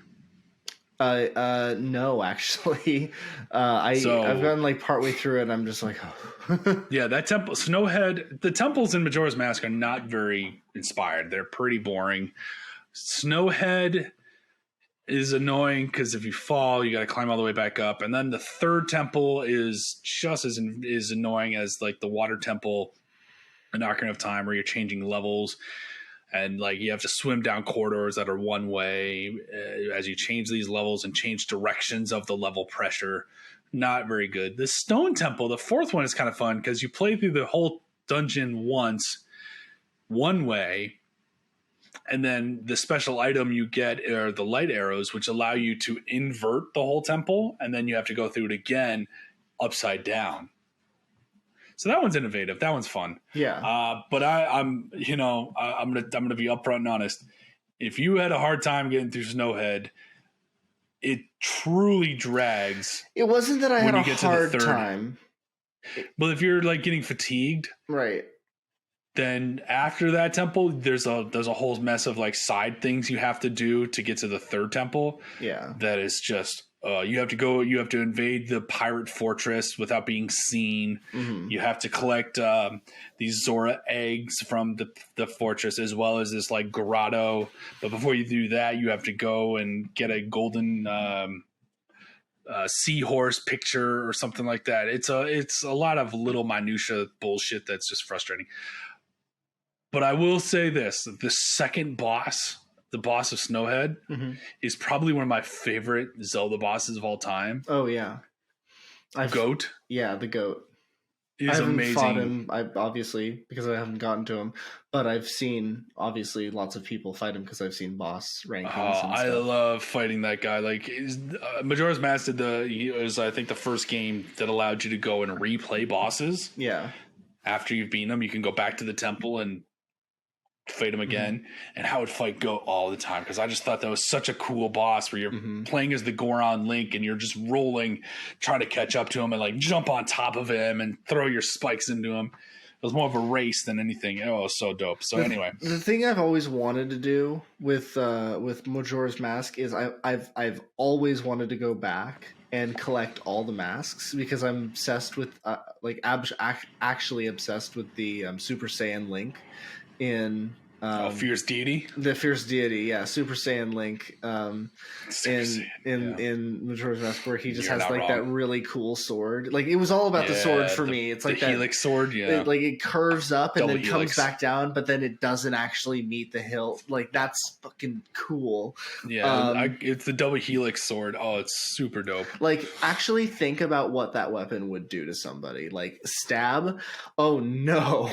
No, actually. I've gotten like partway through it, and I'm just like, oh. Yeah, that temple, Snowhead. The temples in Majora's Mask are not very inspired. They're pretty boring. Snowhead is annoying because if you fall, you got to climb all the way back up. And then the third temple is just as annoying as like the water temple in Ocarina of Time, where you're changing levels and like you have to swim down corridors that are one way as you change these levels and change directions of the level pressure. Not very good. The stone temple, the fourth one, is kind of fun because you play through the whole dungeon once, one way. And then the special item you get are the light arrows, which allow you to invert the whole temple, and then you have to go through it again upside down. So that one's innovative. That one's fun. Yeah. But I'm gonna be upfront and honest. If you had a hard time getting through Snowhead, it truly drags. It wasn't that I had a hard time. But if you're like getting fatigued, right? Then after that temple, there's a whole mess of like side things you have to do to get to the third temple. Yeah, that is just you have to invade the pirate fortress without being seen. Mm-hmm. You have to collect these Zora eggs from the fortress, as well as this like grotto. But before you do that, you have to go and get a golden seahorse picture or something like that. It's a lot of little minutia bullshit that's just frustrating. But I will say this: the second boss, the boss of Snowhead, is probably one of my favorite Zelda bosses of all time. Oh yeah, Goat. Yeah, the goat. Is amazing. Fought him, obviously, because I haven't gotten to him, but I've seen obviously lots of people fight him because I've seen boss rankings. I love fighting that guy. Like Majora's Mask was I think the first game that allowed you to go and replay bosses. Yeah. After you've beaten them, you can go back to the temple and fight him again. And I would fight Goat all the time because I just thought that was such a cool boss where you're playing as the Goron Link and you're just rolling, trying to catch up to him and like jump on top of him and throw your spikes into him. It was more of a race than anything. Oh, it was so dope. So anyway, the thing I've always wanted to do with Majora's Mask is I've always wanted to go back and collect all the masks because I'm obsessed with actually obsessed with the Super Saiyan Link in Fierce Deity. The Fierce Deity, yeah, Super Saiyan Link, in Majora's Mask, where he just has like that really cool sword. Like it was all about the sword for me. It's like the Helix sword, like it curves up and Double then helix. comes back down, but then it doesn't actually meet the hilt. Like that's fucking cool. Yeah, it's the double helix sword. Oh, it's super dope. Like actually think about what that weapon would do to somebody. Like stab. Oh no.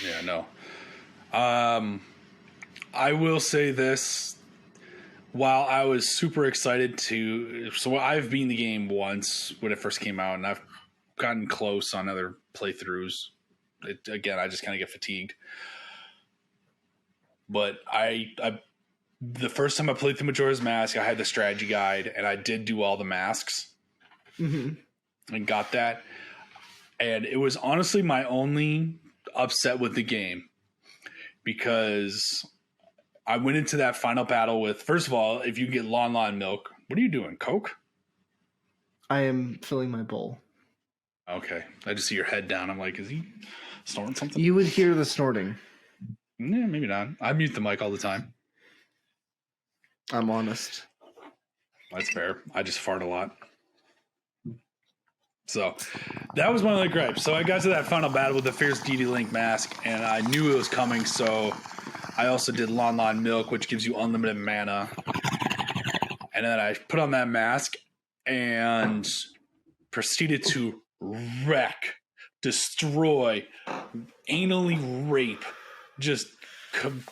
Yeah, no. I will say this. While I was super excited so I've beaten the game once when it first came out, and I've gotten close on other playthroughs. Again, I just kind of get fatigued. But the first time I played through Majora's Mask, I had the strategy guide, and I did do all the masks, and got that. And it was honestly my only upset with the game, because I went into that final battle with, first of all, if you get Lon Lon milk, what are you doing? Coke? I am filling my bowl. Okay. I just see your head down. I'm like, is he snorting something? You would hear the snorting. Yeah, maybe not. I mute the mic all the time. I'm honest. That's fair. I just fart a lot. So that was one of the gripes. So I got to that final battle with the Fierce Deity Link mask, and I knew it was coming, so I also did Lon Lon Milk, which gives you unlimited mana. And then I put on that mask and proceeded to wreck, destroy, anally rape, just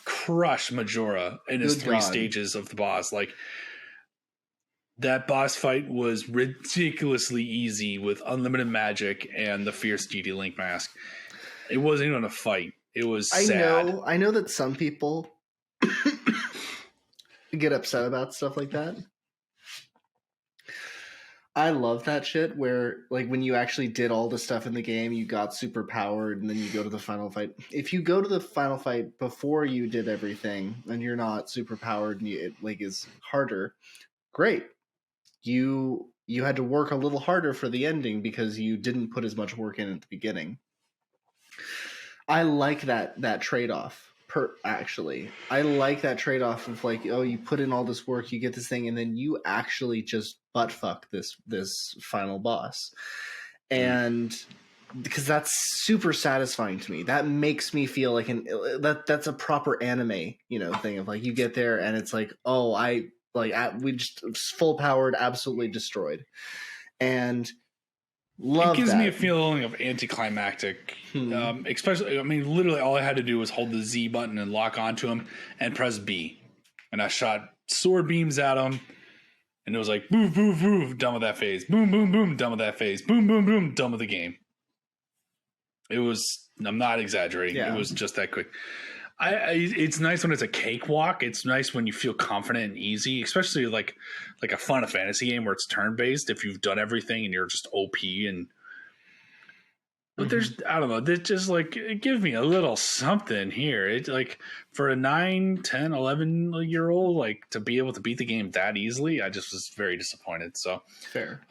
crush Majora in his three stages of the boss. Like, that boss fight was ridiculously easy with unlimited magic and the Fierce Deity Link mask. It wasn't even a fight. It was sad. I know that some people get upset about stuff like that. I love that shit where, like, when you actually did all the stuff in the game, you got super powered, and then you go to the final fight. If you go to the final fight before you did everything, and you're not super powered, and it like is harder, great. You had to work a little harder for the ending because you didn't put as much work in at the beginning. I like that trade-off. Actually, I like that trade-off of like, oh, you put in all this work, you get this thing, and then you actually just butt fuck this final boss, and because that's super satisfying to me. That makes me feel like that's a proper anime, thing of like you get there and it's like, oh, we just full powered, absolutely destroyed, and love. It gives me a feeling of anticlimactic, especially. I mean, literally, all I had to do was hold the Z button and lock onto him, and press B, and I shot sword beams at him, and it was like boom, boom, boom, done with that phase. Boom, boom, boom, done with that phase. Boom, boom, boom, done with the game. It was. I'm not exaggerating. Yeah. It was just that quick. It's nice when it's a cakewalk. It's nice when you feel confident and easy, especially like a Final Fantasy game where it's turn based. If you've done everything and you're just OP but there's, I don't know, that just like, give me a little something here. It's like for a 9, 10, 11-year-old, like to be able to beat the game that easily, I just was very disappointed. So fair.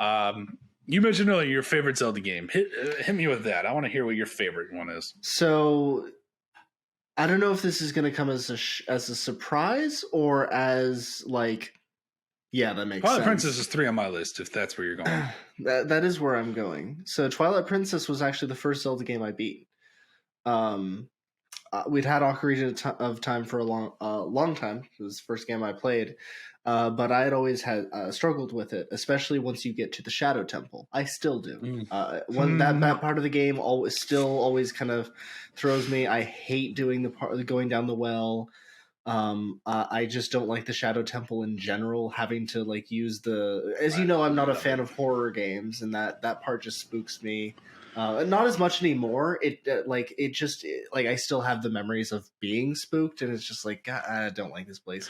You mentioned earlier your favorite Zelda game. Hit me with that. I want to hear what your favorite one is. So I don't know if this is going to come as a surprise or as like, yeah, that makes sense. Twilight Princess is 3 on my list, if that's where you're going. That is where I'm going. So Twilight Princess was actually the first Zelda game I beat. We'd had Ocarina of Time for a long time. It was the first game I played. But I had always had struggled with it, especially once you get to the Shadow Temple. I still do. That part of the game always kind of throws me. I hate doing the part going down the well. I just don't like the Shadow Temple in general. Having to like use as you know, I'm not a fan of horror games, and that part just spooks me. Not as much anymore. I still have the memories of being spooked, and it's just like, God, I don't like this place.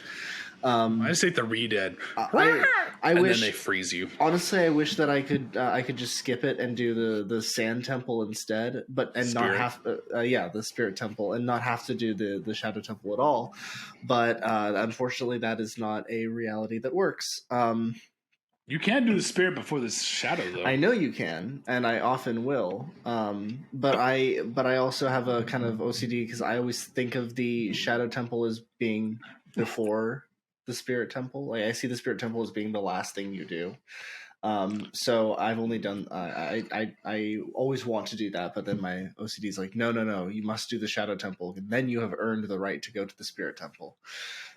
I just hate the re-dead. I wish, then they freeze you. Honestly, I wish that I could just skip it and do the Sand Temple instead, not have the Spirit Temple, and not have to do the Shadow Temple at all. But unfortunately, that is not a reality that works. You can't do the spirit before the shadow, though. I know you can, and I often will. But I also have a kind of OCD because I always think of the Shadow Temple as being before the Spirit Temple. Like I see the Spirit Temple as being the last thing you do. So I've only done. I always want to do that, but then my OCD is like, no, you must do the Shadow Temple, and then you have earned the right to go to the Spirit Temple.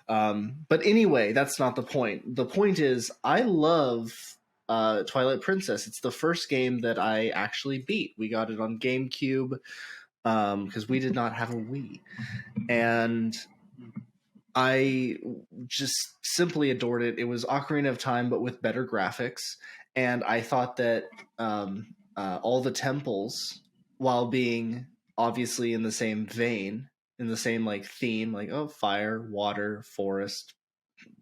But anyway, that's not the point. The point is, I love Twilight Princess. It's the first game that I actually beat. We got it on GameCube because we did not have a Wii, and I just simply adored it. It was Ocarina of Time, but with better graphics, and I thought that all the temples, while being obviously in the same vein, in the same like theme, like fire, water, forest,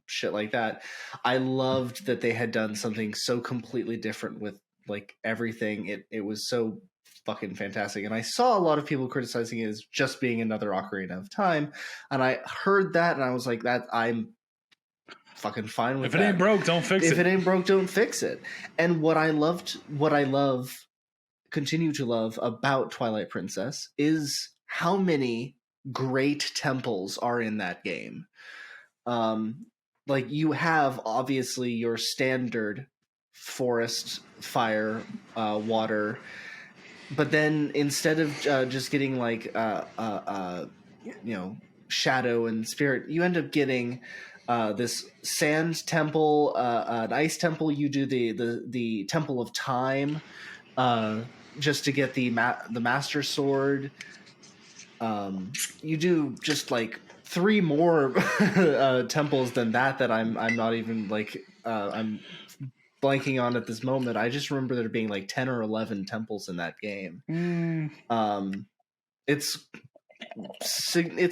shit like that. I loved that they had done something so completely different with like everything. It was so fucking fantastic. And I saw a lot of people criticizing it as just being another Ocarina of Time, and I heard that and I was like, that I'm fucking fine with that. If it ain't broke, don't fix it. If it ain't broke, don't fix it. And what I continue to love about Twilight Princess is how many great temples are in that game. Like you have obviously your standard forest, fire, water, but then instead of just getting like shadow and spirit, you end up getting this sand temple, an ice temple. You do the temple of time, just to get the master sword. You do just like 3 more temples than that I'm not even like I'm blanking on at this moment. I just remember there being like 10 or 11 temples in that game. It's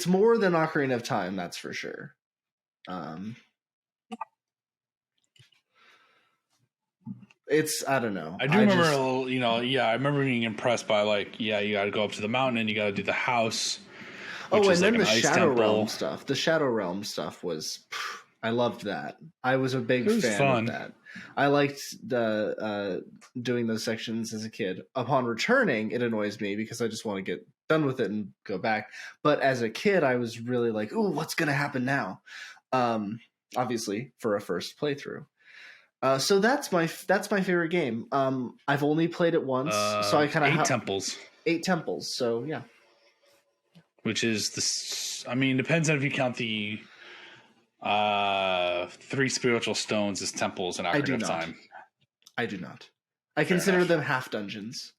more than Ocarina of Time, that's for sure. It's I don't know. I do remember I remember being impressed by like, you got to go up to the mountain and you got to do the house. And then the Shadow Realm stuff. The Shadow Realm stuff was, I loved that. I was a big fan of that. I liked the doing those sections as a kid. Upon returning, it annoys me because I just want to get done with it and go back. But as a kid, I was really like, "Ooh, what's going to happen now?" Obviously, for a first playthrough. So that's my favorite game. I've only played it once, so I kind of 8 temples. 8 temples. So yeah. Which is depends on if you count the 3 spiritual stones as temples in Ocarina of Time. I do not. I consider them half dungeons.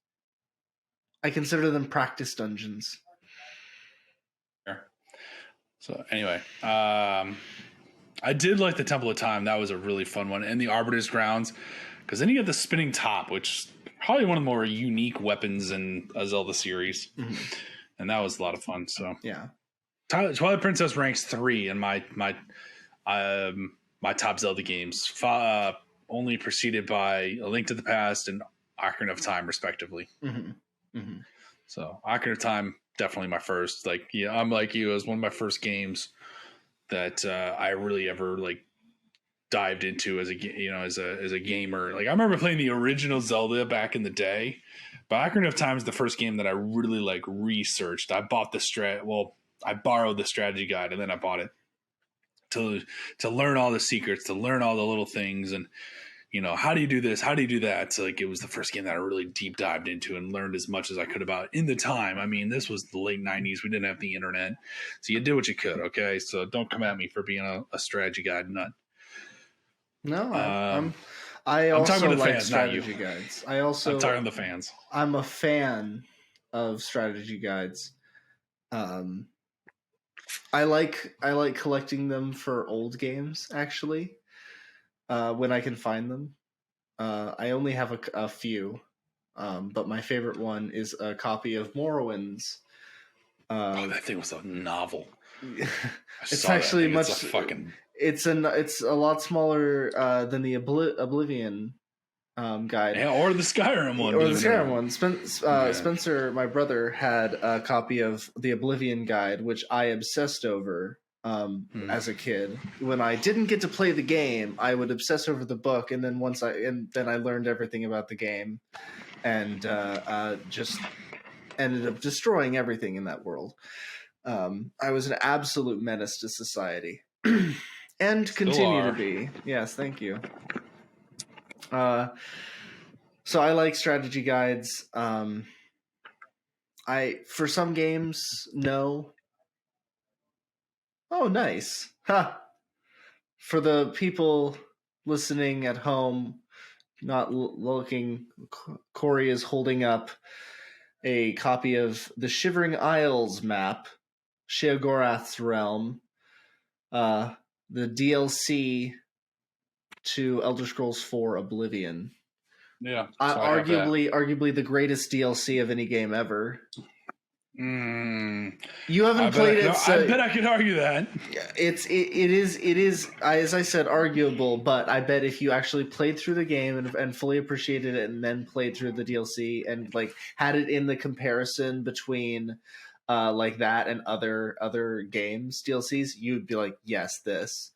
I consider them practice dungeons. So anyway, I did like the Temple of Time. That was a really fun one. And the Arbiter's Grounds, because then you get the spinning top, which is probably one of the more unique weapons in a Zelda series. Mm-hmm. And that was a lot of fun. So yeah, Twilight Princess ranks 3 in my top Zelda games, only preceded by A Link to the Past and Ocarina of Time, respectively. Mm-hmm. Mm-hmm. So Ocarina of Time, definitely my first. Like, yeah, I'm like you. It was one of my first games that I really ever like dived into as a gamer. Like I remember playing the original Zelda back in the day, but Ocarina of Time is the first game that I really like researched. I bought I borrowed the strategy guide and then I bought it to learn all the secrets, to learn all the little things, and how do you do this? How do you do that? So like it was the first game that I really deep dived into and learned as much as I could about in the time. I mean, this was the late 90s. We didn't have the internet. So you did what you could, okay? So don't come at me for being a strategy guide nut. No, I also talking to the like fans, strategy guides. I'm talking to the fans. I'm a fan of strategy guides. I like collecting them for old games, actually. When I can find them. I only have a few, but my favorite one is a copy of Morrowind's. That thing was a novel. It's actually much. It's a lot smaller than the Oblivion guide, or the Skyrim one, or the Skyrim one. Spencer, my brother, had a copy of the Oblivion guide, which I obsessed over as a kid. When I didn't get to play the game, I would obsess over the book, and then then I learned everything about the game, and just ended up destroying everything in that world. I was an absolute menace to society, and Still continue are. to be. Yes, thank you. So I like strategy guides. For some games, no. Oh, nice. Ha! For the people listening at home, not looking, Corey is holding up a copy of the Shivering Isles map, Sheogorath's Realm, the DLC to Elder Scrolls 4 Oblivion. Yeah, so I have that. Arguably the greatest DLC of any game ever. You haven't I played bet, it, no, so I bet I could argue that. it is as I said arguable, but I bet if you actually played through the game and fully appreciated it, and then played through the DLC and like had it in the comparison between like that and other games DLCs, you'd be like, yes, this.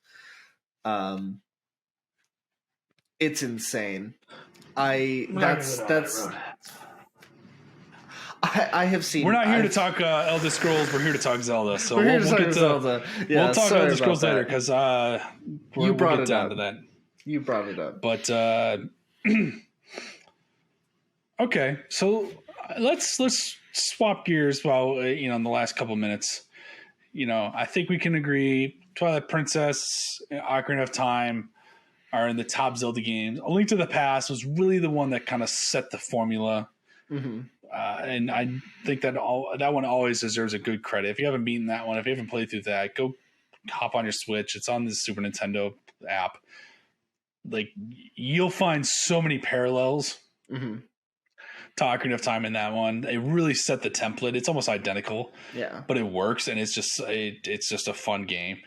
It's insane. I have seen. We're not here to talk Elder Scrolls. We're here to talk Zelda. So We're here we'll to get talk to Zelda. Yeah, we'll talk sorry Elder about Scrolls later that. because You brought we'll get it down up. to that. You brought it up. But okay, so let's swap gears. While in the last couple minutes, I think we can agree Twilight Princess, Ocarina of Time are in the top Zelda games. A Link to the Past was really the one that kind of set the formula. Mm-hmm. And I think that one always deserves a good credit. If you haven't beaten that one, if you haven't played through that, go hop on your Switch. It's on the Super Nintendo app. Like, you'll find so many parallels Mm-hmm. to Ocarina of Time in that one. They really set the template. It's almost identical, Yeah, but it works, and it's just a fun game.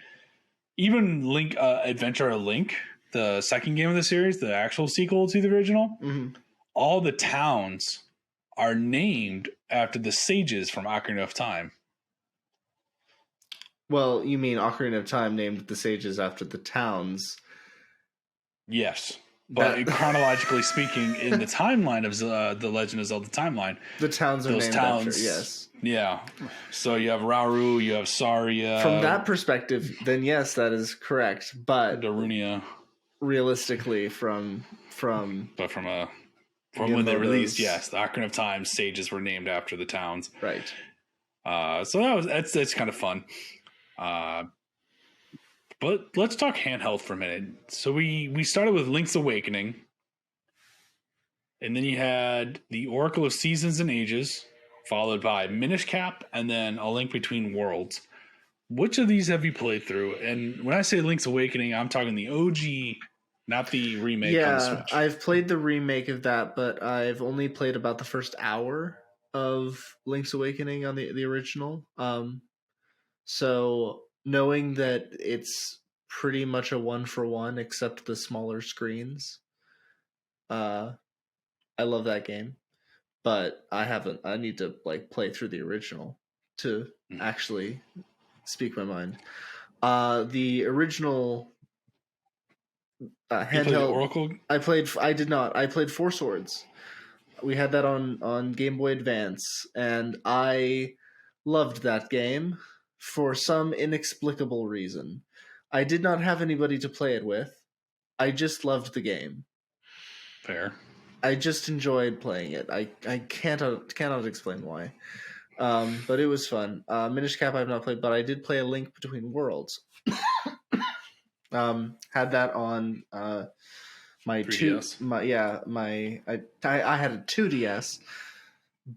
Even Link Adventure of Link, the second game of the series, the actual sequel to the original, all the towns are named after the sages from Ocarina of Time. Well, you mean Ocarina of Time named the sages after the towns? Yes. But chronologically speaking, in the timeline of the Legend of Zelda timeline, the towns are named after, yes. Yeah. So you have Rauru, you have Saria. From that perspective, then yes, that is correct. But Darunia. Realistically, from when they released, yes, the Ocarina of Time sages were named after the towns. Right. So that's kind of fun. But let's talk handheld for a minute. So we started with Link's Awakening, and then you had the Oracle of Seasons and Ages, followed by Minish Cap, and then A Link Between Worlds. Which of these have you played through? And when I say Link's Awakening, I'm talking the OG, not the remake on the Switch. I've played the remake of that, but I've only played about the first hour of Link's Awakening on the original. So knowing that it's pretty much a 1-for-1 except the smaller screens, I love that game. But I need to play through the original to actually speak my mind. The original handheld Oracle? I did not. I played Four Swords. We had that on Game Boy Advance, and I loved that game for some inexplicable reason. I did not have anybody to play it with. I just loved the game. Fair. I just enjoyed playing it. I cannot explain why. But it was fun. Minish Cap I have not played, but I did play A Link Between Worlds. Had that on my 3DS. I had a 2DS,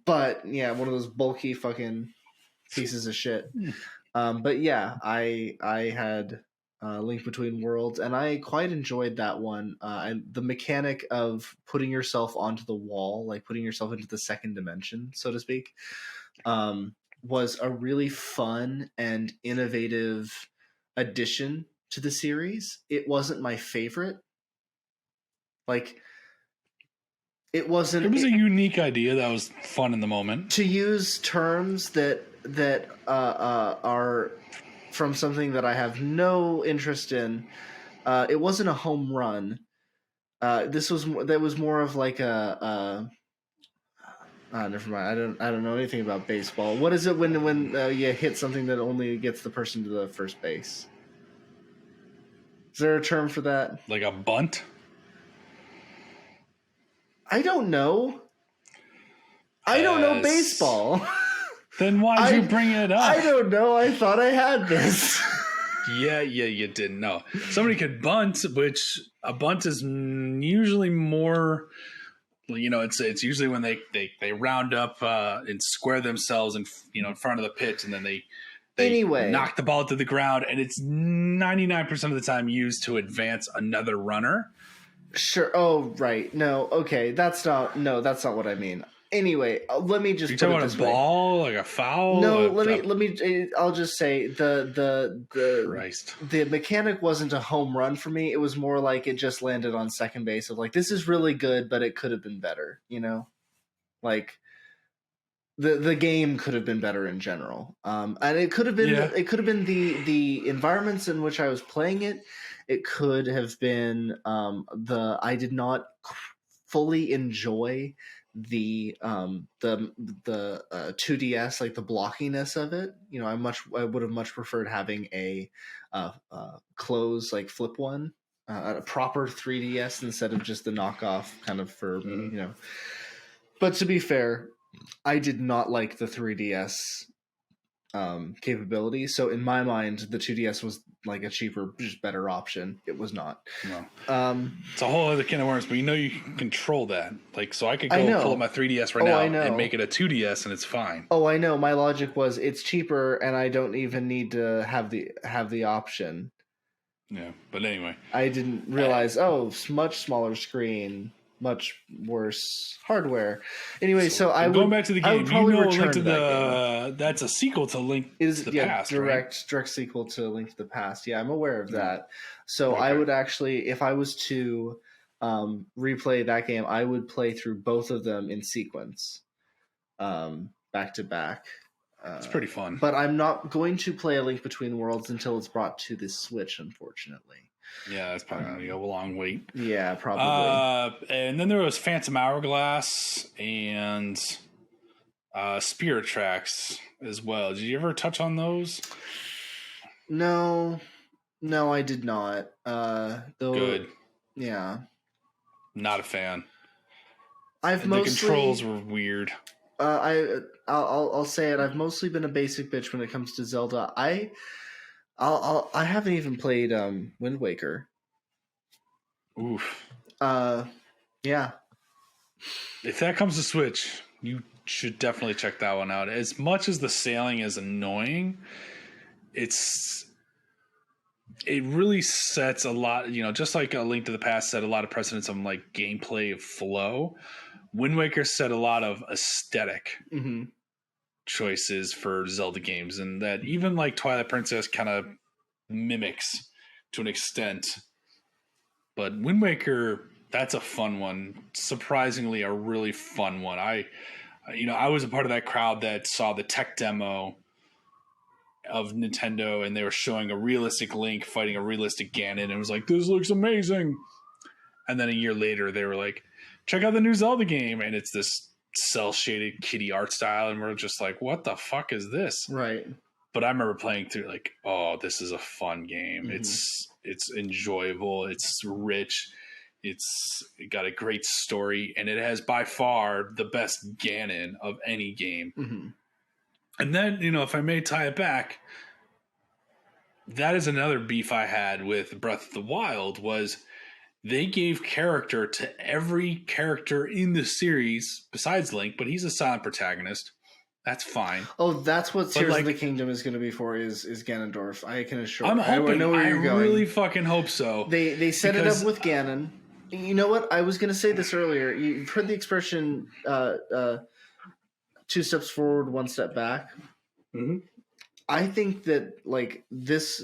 but yeah, one of those bulky fucking pieces of shit. But yeah, I had Link Between Worlds, and I quite enjoyed that one. And the mechanic of putting yourself onto the wall, like putting yourself into the second dimension, so to speak, was a really fun and innovative addition to the series. It wasn't my favorite. It was a unique idea that was fun in the moment. To use terms that are from something that I have no interest in. It wasn't a home run. That was more of like never mind. I don't know anything about baseball. What is it when you hit something that only gets the person to the first base? Is there a term for that? Like a bunt? I don't know. I don't know baseball. Then why'd you bring it up? I don't know. I thought I had this. Yeah, you didn't know. Somebody could bunt, which a bunt is usually more. It's usually when they round up and square themselves in front of the pitch, and then they knock the ball to the ground, and it's 99% of the time used to advance another runner. Sure. Oh, right. No. Okay. That's not what I mean. Anyway, let me just. You talking about a ball, like a foul? No. Let me. I'll just say the Christ. The mechanic wasn't a home run for me. It was more like it just landed on second base. Of like, this is really good, but it could have been better. Like the game could have been better in general. And it could have been. Yeah. It could have been the environments in which I was playing it. It could have been I did not fully enjoy the 2DS, like the blockiness of it. I would have much preferred having a close, like flip one, a proper 3DS instead of just the knockoff kind of for But to be fair, I did not like the 3DS capability. So in my mind, the 2DS was like a cheaper, just better option. It was not. No. It's a whole other can of worms, but you can control that. Like, so I could go pull up my 3DS right now and make it a 2DS, and it's fine. Oh, I know. My logic was it's cheaper, and I don't even need to have the option. Yeah, but anyway, I didn't realize. Much smaller screen. Much worse hardware. Anyway, so I would going back to the game. I would probably return to that's a sequel to Link to the Past, direct sequel to Link to the Past. Yeah, I'm aware of that. So I would actually, if I was to replay that game, I would play through both of them in sequence, back to back. It's pretty fun. But I'm not going to play A Link Between Worlds until it's brought to the Switch, unfortunately. Yeah, that's probably going to go a long wait. Yeah, probably. And then there was Phantom Hourglass and Spirit Tracks as well. Did you ever touch on those? No, I did not. Good. Yeah. Not a fan. The controls were weird. I'll say it. I've mostly been a basic bitch when it comes to Zelda. I haven't even played Wind Waker. Oof. Yeah. If that comes to Switch, you should definitely check that one out. As much as the sailing is annoying, it really sets a lot, just like A Link to the Past set a lot of precedence on like gameplay flow. Wind Waker set a lot of aesthetic choices for Zelda games, and that even like Twilight Princess kind of mimics to an extent. But Wind Waker, that's a fun one. Surprisingly, a really fun one. I was a part of that crowd that saw the tech demo of Nintendo, and they were showing a realistic Link fighting a realistic Ganon, and it was like, this looks amazing. And then a year later, they were like, check out the new Zelda game, and it's this cel-shaded kitty art style, and we're just like, what the fuck is this? Right. But I remember playing through like, oh, this is a fun game. It's enjoyable. It's rich. It got a great story, and it has by far the best Ganon of any game. And then, if I may tie it back, that is another beef I had with Breath of the Wild was they gave character to every character in the series besides Link, but he's a silent protagonist. That's fine. Oh, that's what Tears of the Kingdom is going to be for is Ganondorf. I can assure you. I know where you're going. I really fucking hope so. They set it up with Ganon. You know what? I was going to say this earlier. You've heard the expression 2 steps forward, 1 step back. I think that like this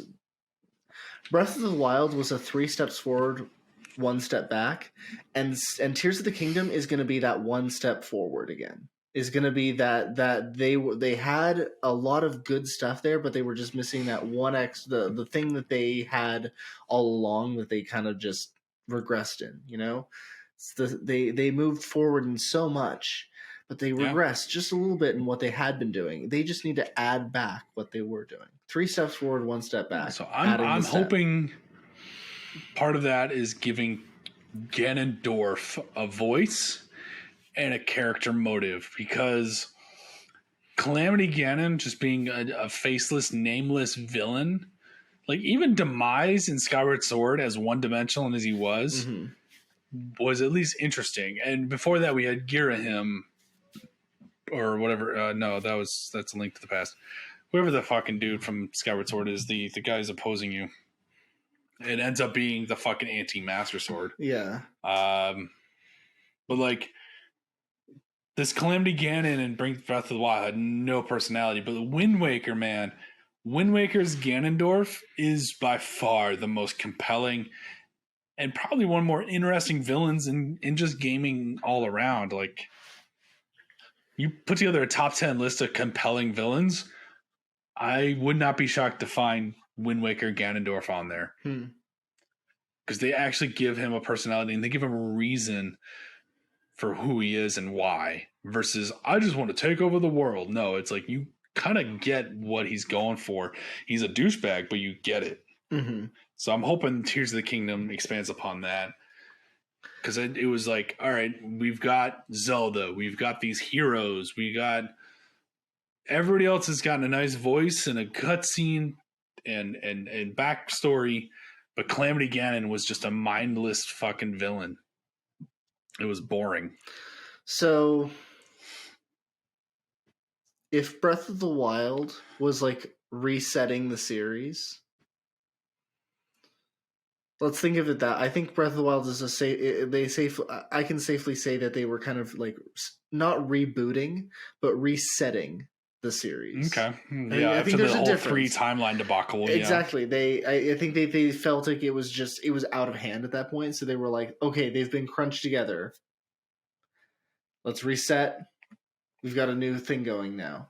Breath of the Wild was a 3 steps forward, 1 step back, and Tears of the Kingdom is going to be that 1 step forward again. is going to be that they had a lot of good stuff there, but they were just missing that the thing that they had all along that they kind of just regressed in. They moved forward in so much, but they regressed just a little bit in what they had been doing. They just need to add back what they were doing. 3 steps forward, 1 step back. So I'm hoping part of that is giving Ganondorf a voice and a character motive, because Calamity Ganon just being a faceless, nameless villain, like even Demise in Skyward Sword, as one-dimensional as he was at least interesting. And before that, we had Girahim or whatever. No, that's a Link to the Past. Whoever the fucking dude from Skyward Sword is, the guy who's opposing you. It ends up being the fucking anti-Master Sword. Yeah. But like, this Calamity Ganon and Breath of the Wild had no personality. But the Wind Waker, man, Wind Waker's Ganondorf is by far the most compelling and probably one of the more interesting villains in just gaming all around. Like, you put together a top 10 list of compelling villains, I would not be shocked to find Wind Waker Ganondorf on there. Because they actually give him a personality and they give him a reason for who he is and why, versus I just want to take over the world. No, it's like you kind of get what he's going for. He's a douchebag, but you get it. So I'm hoping Tears of the Kingdom expands upon that, because it was like, all right, we've got Zelda, we've got these heroes, we got everybody else has gotten a nice voice and a cutscene and backstory, but Calamity Ganon was just a mindless fucking villain. It was boring. So, if Breath of the Wild was like resetting the series, let's think of it that I think Breath of the Wild is I can safely say that they were kind of like not rebooting, but resetting the series. Okay. Yeah, I think there's the whole pre-timeline debacle. Exactly. I think they felt like it was out of hand at that point. So they were like, okay, they've been crunched together. Let's reset. We've got a new thing going now.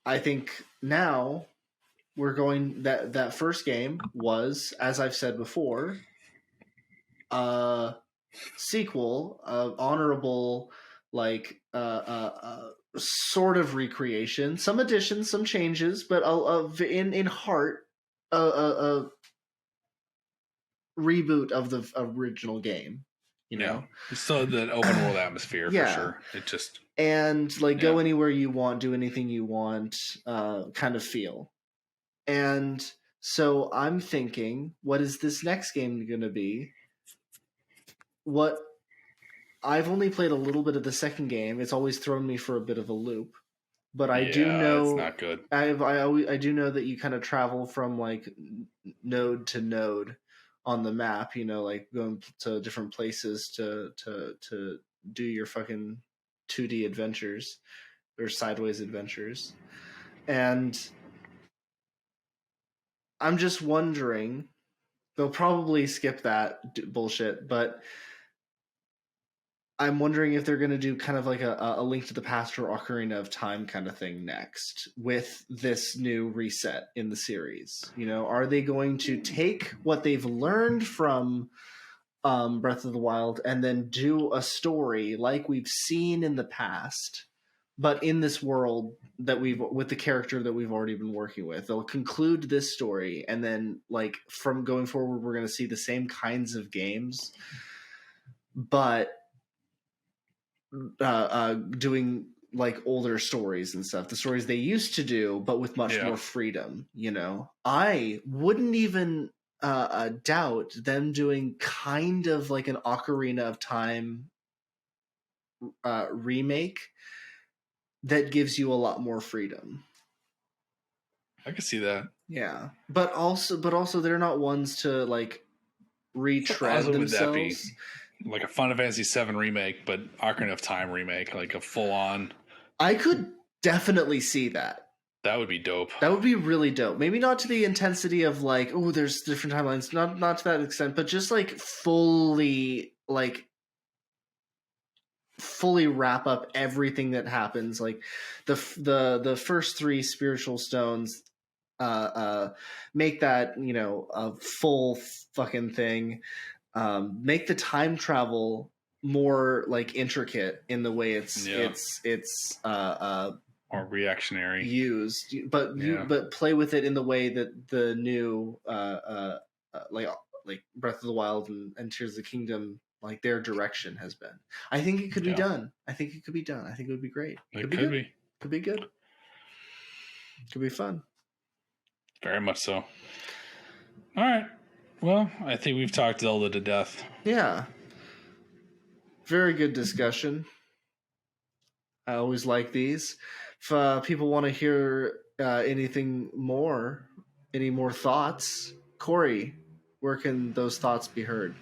I think now we're going that first game was, as I've said before, a sequel, honorable, like sort of recreation, some additions, some changes, but in heart, a reboot of the original game. So the open world atmosphere, for sure. It just go anywhere you want, do anything you want, kind of feel. And so I'm thinking, what is this next game going to be? What I've only played a little bit of the second game. It's always thrown me for a bit of a loop, but I do know it's not good. I do know that you kind of travel from like node to node on the map. Like going to different places to do your fucking 2D adventures or sideways adventures, and I'm just wondering, they'll probably skip that bullshit, but I'm wondering if they're going to do kind of like a Link to the Past or Ocarina of Time kind of thing next with this new reset in the series. Are they going to take what they've learned from Breath of the Wild and then do a story like we've seen in the past, but in this world that with the character that we've already been working with? They'll conclude this story, and then like from going forward, we're going to see the same kinds of games, but doing like older stories and stuff, the stories they used to do, but with much more freedom. I wouldn't even doubt them doing kind of like an Ocarina of Time remake that gives you a lot more freedom. I can see that. Yeah, but also they're not ones to like retread themselves. Like a Final Fantasy VII remake, but Ocarina of Time remake, like a full-on. I could definitely see that. That would be dope. That would be really dope. Maybe not to the intensity of like, oh, there's different timelines. Not to that extent, but just like fully like fully wrap up everything that happens. Like the first 3 spiritual stones make that, you know, a full fucking thing. Make the time travel more like intricate in the way it's or reactionary used, but but play with it in the way that the new like Breath of the Wild and Tears of the Kingdom, like their direction has been. I think it could be done. I think it could be done. I think it would be great. It could be. Could be good. Could be fun. Very much so. All right. Well, I think we've talked Zelda to death. Yeah. Very good discussion. I always like these. If people want to hear anything more, any more thoughts, Corey, where can those thoughts be heard?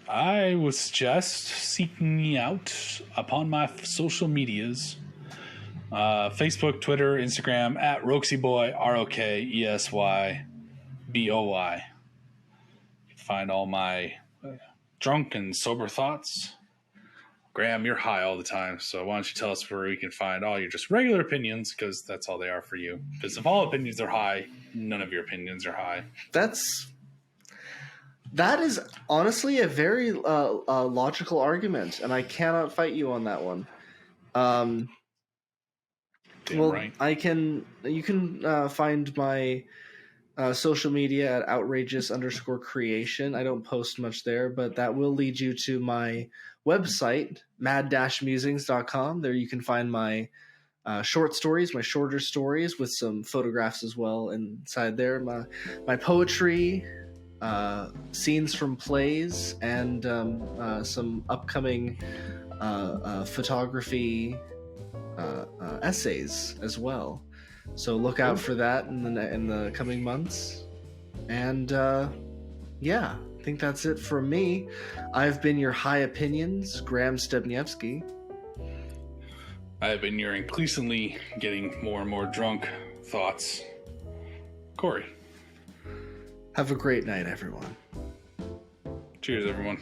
I would suggest seeking me out upon my social medias. Facebook, Twitter, Instagram, at RokesyBoy, ROKESYBOY. You can find all my drunk and sober thoughts. Graham, you're high all the time, so why don't you tell us where we can find all your just regular opinions, because that's all they are for you. Because if all opinions are high, none of your opinions are high. That is honestly a very logical argument, and I cannot fight you on that one. Well, right. You can find my social media at outrageous_creation. I don't post much there, but that will lead you to my website, mad-musings.com. There you can find my short stories, my shorter stories with some photographs as well inside there. My poetry, scenes from plays, and some upcoming photography essays as well. So look out for that in the coming months. And yeah, I think that's it from me. I've been your high opinions, Graham Stebniewski. I have been your increasingly getting more and more drunk thoughts, Corey. Have a great night, everyone. Cheers, everyone.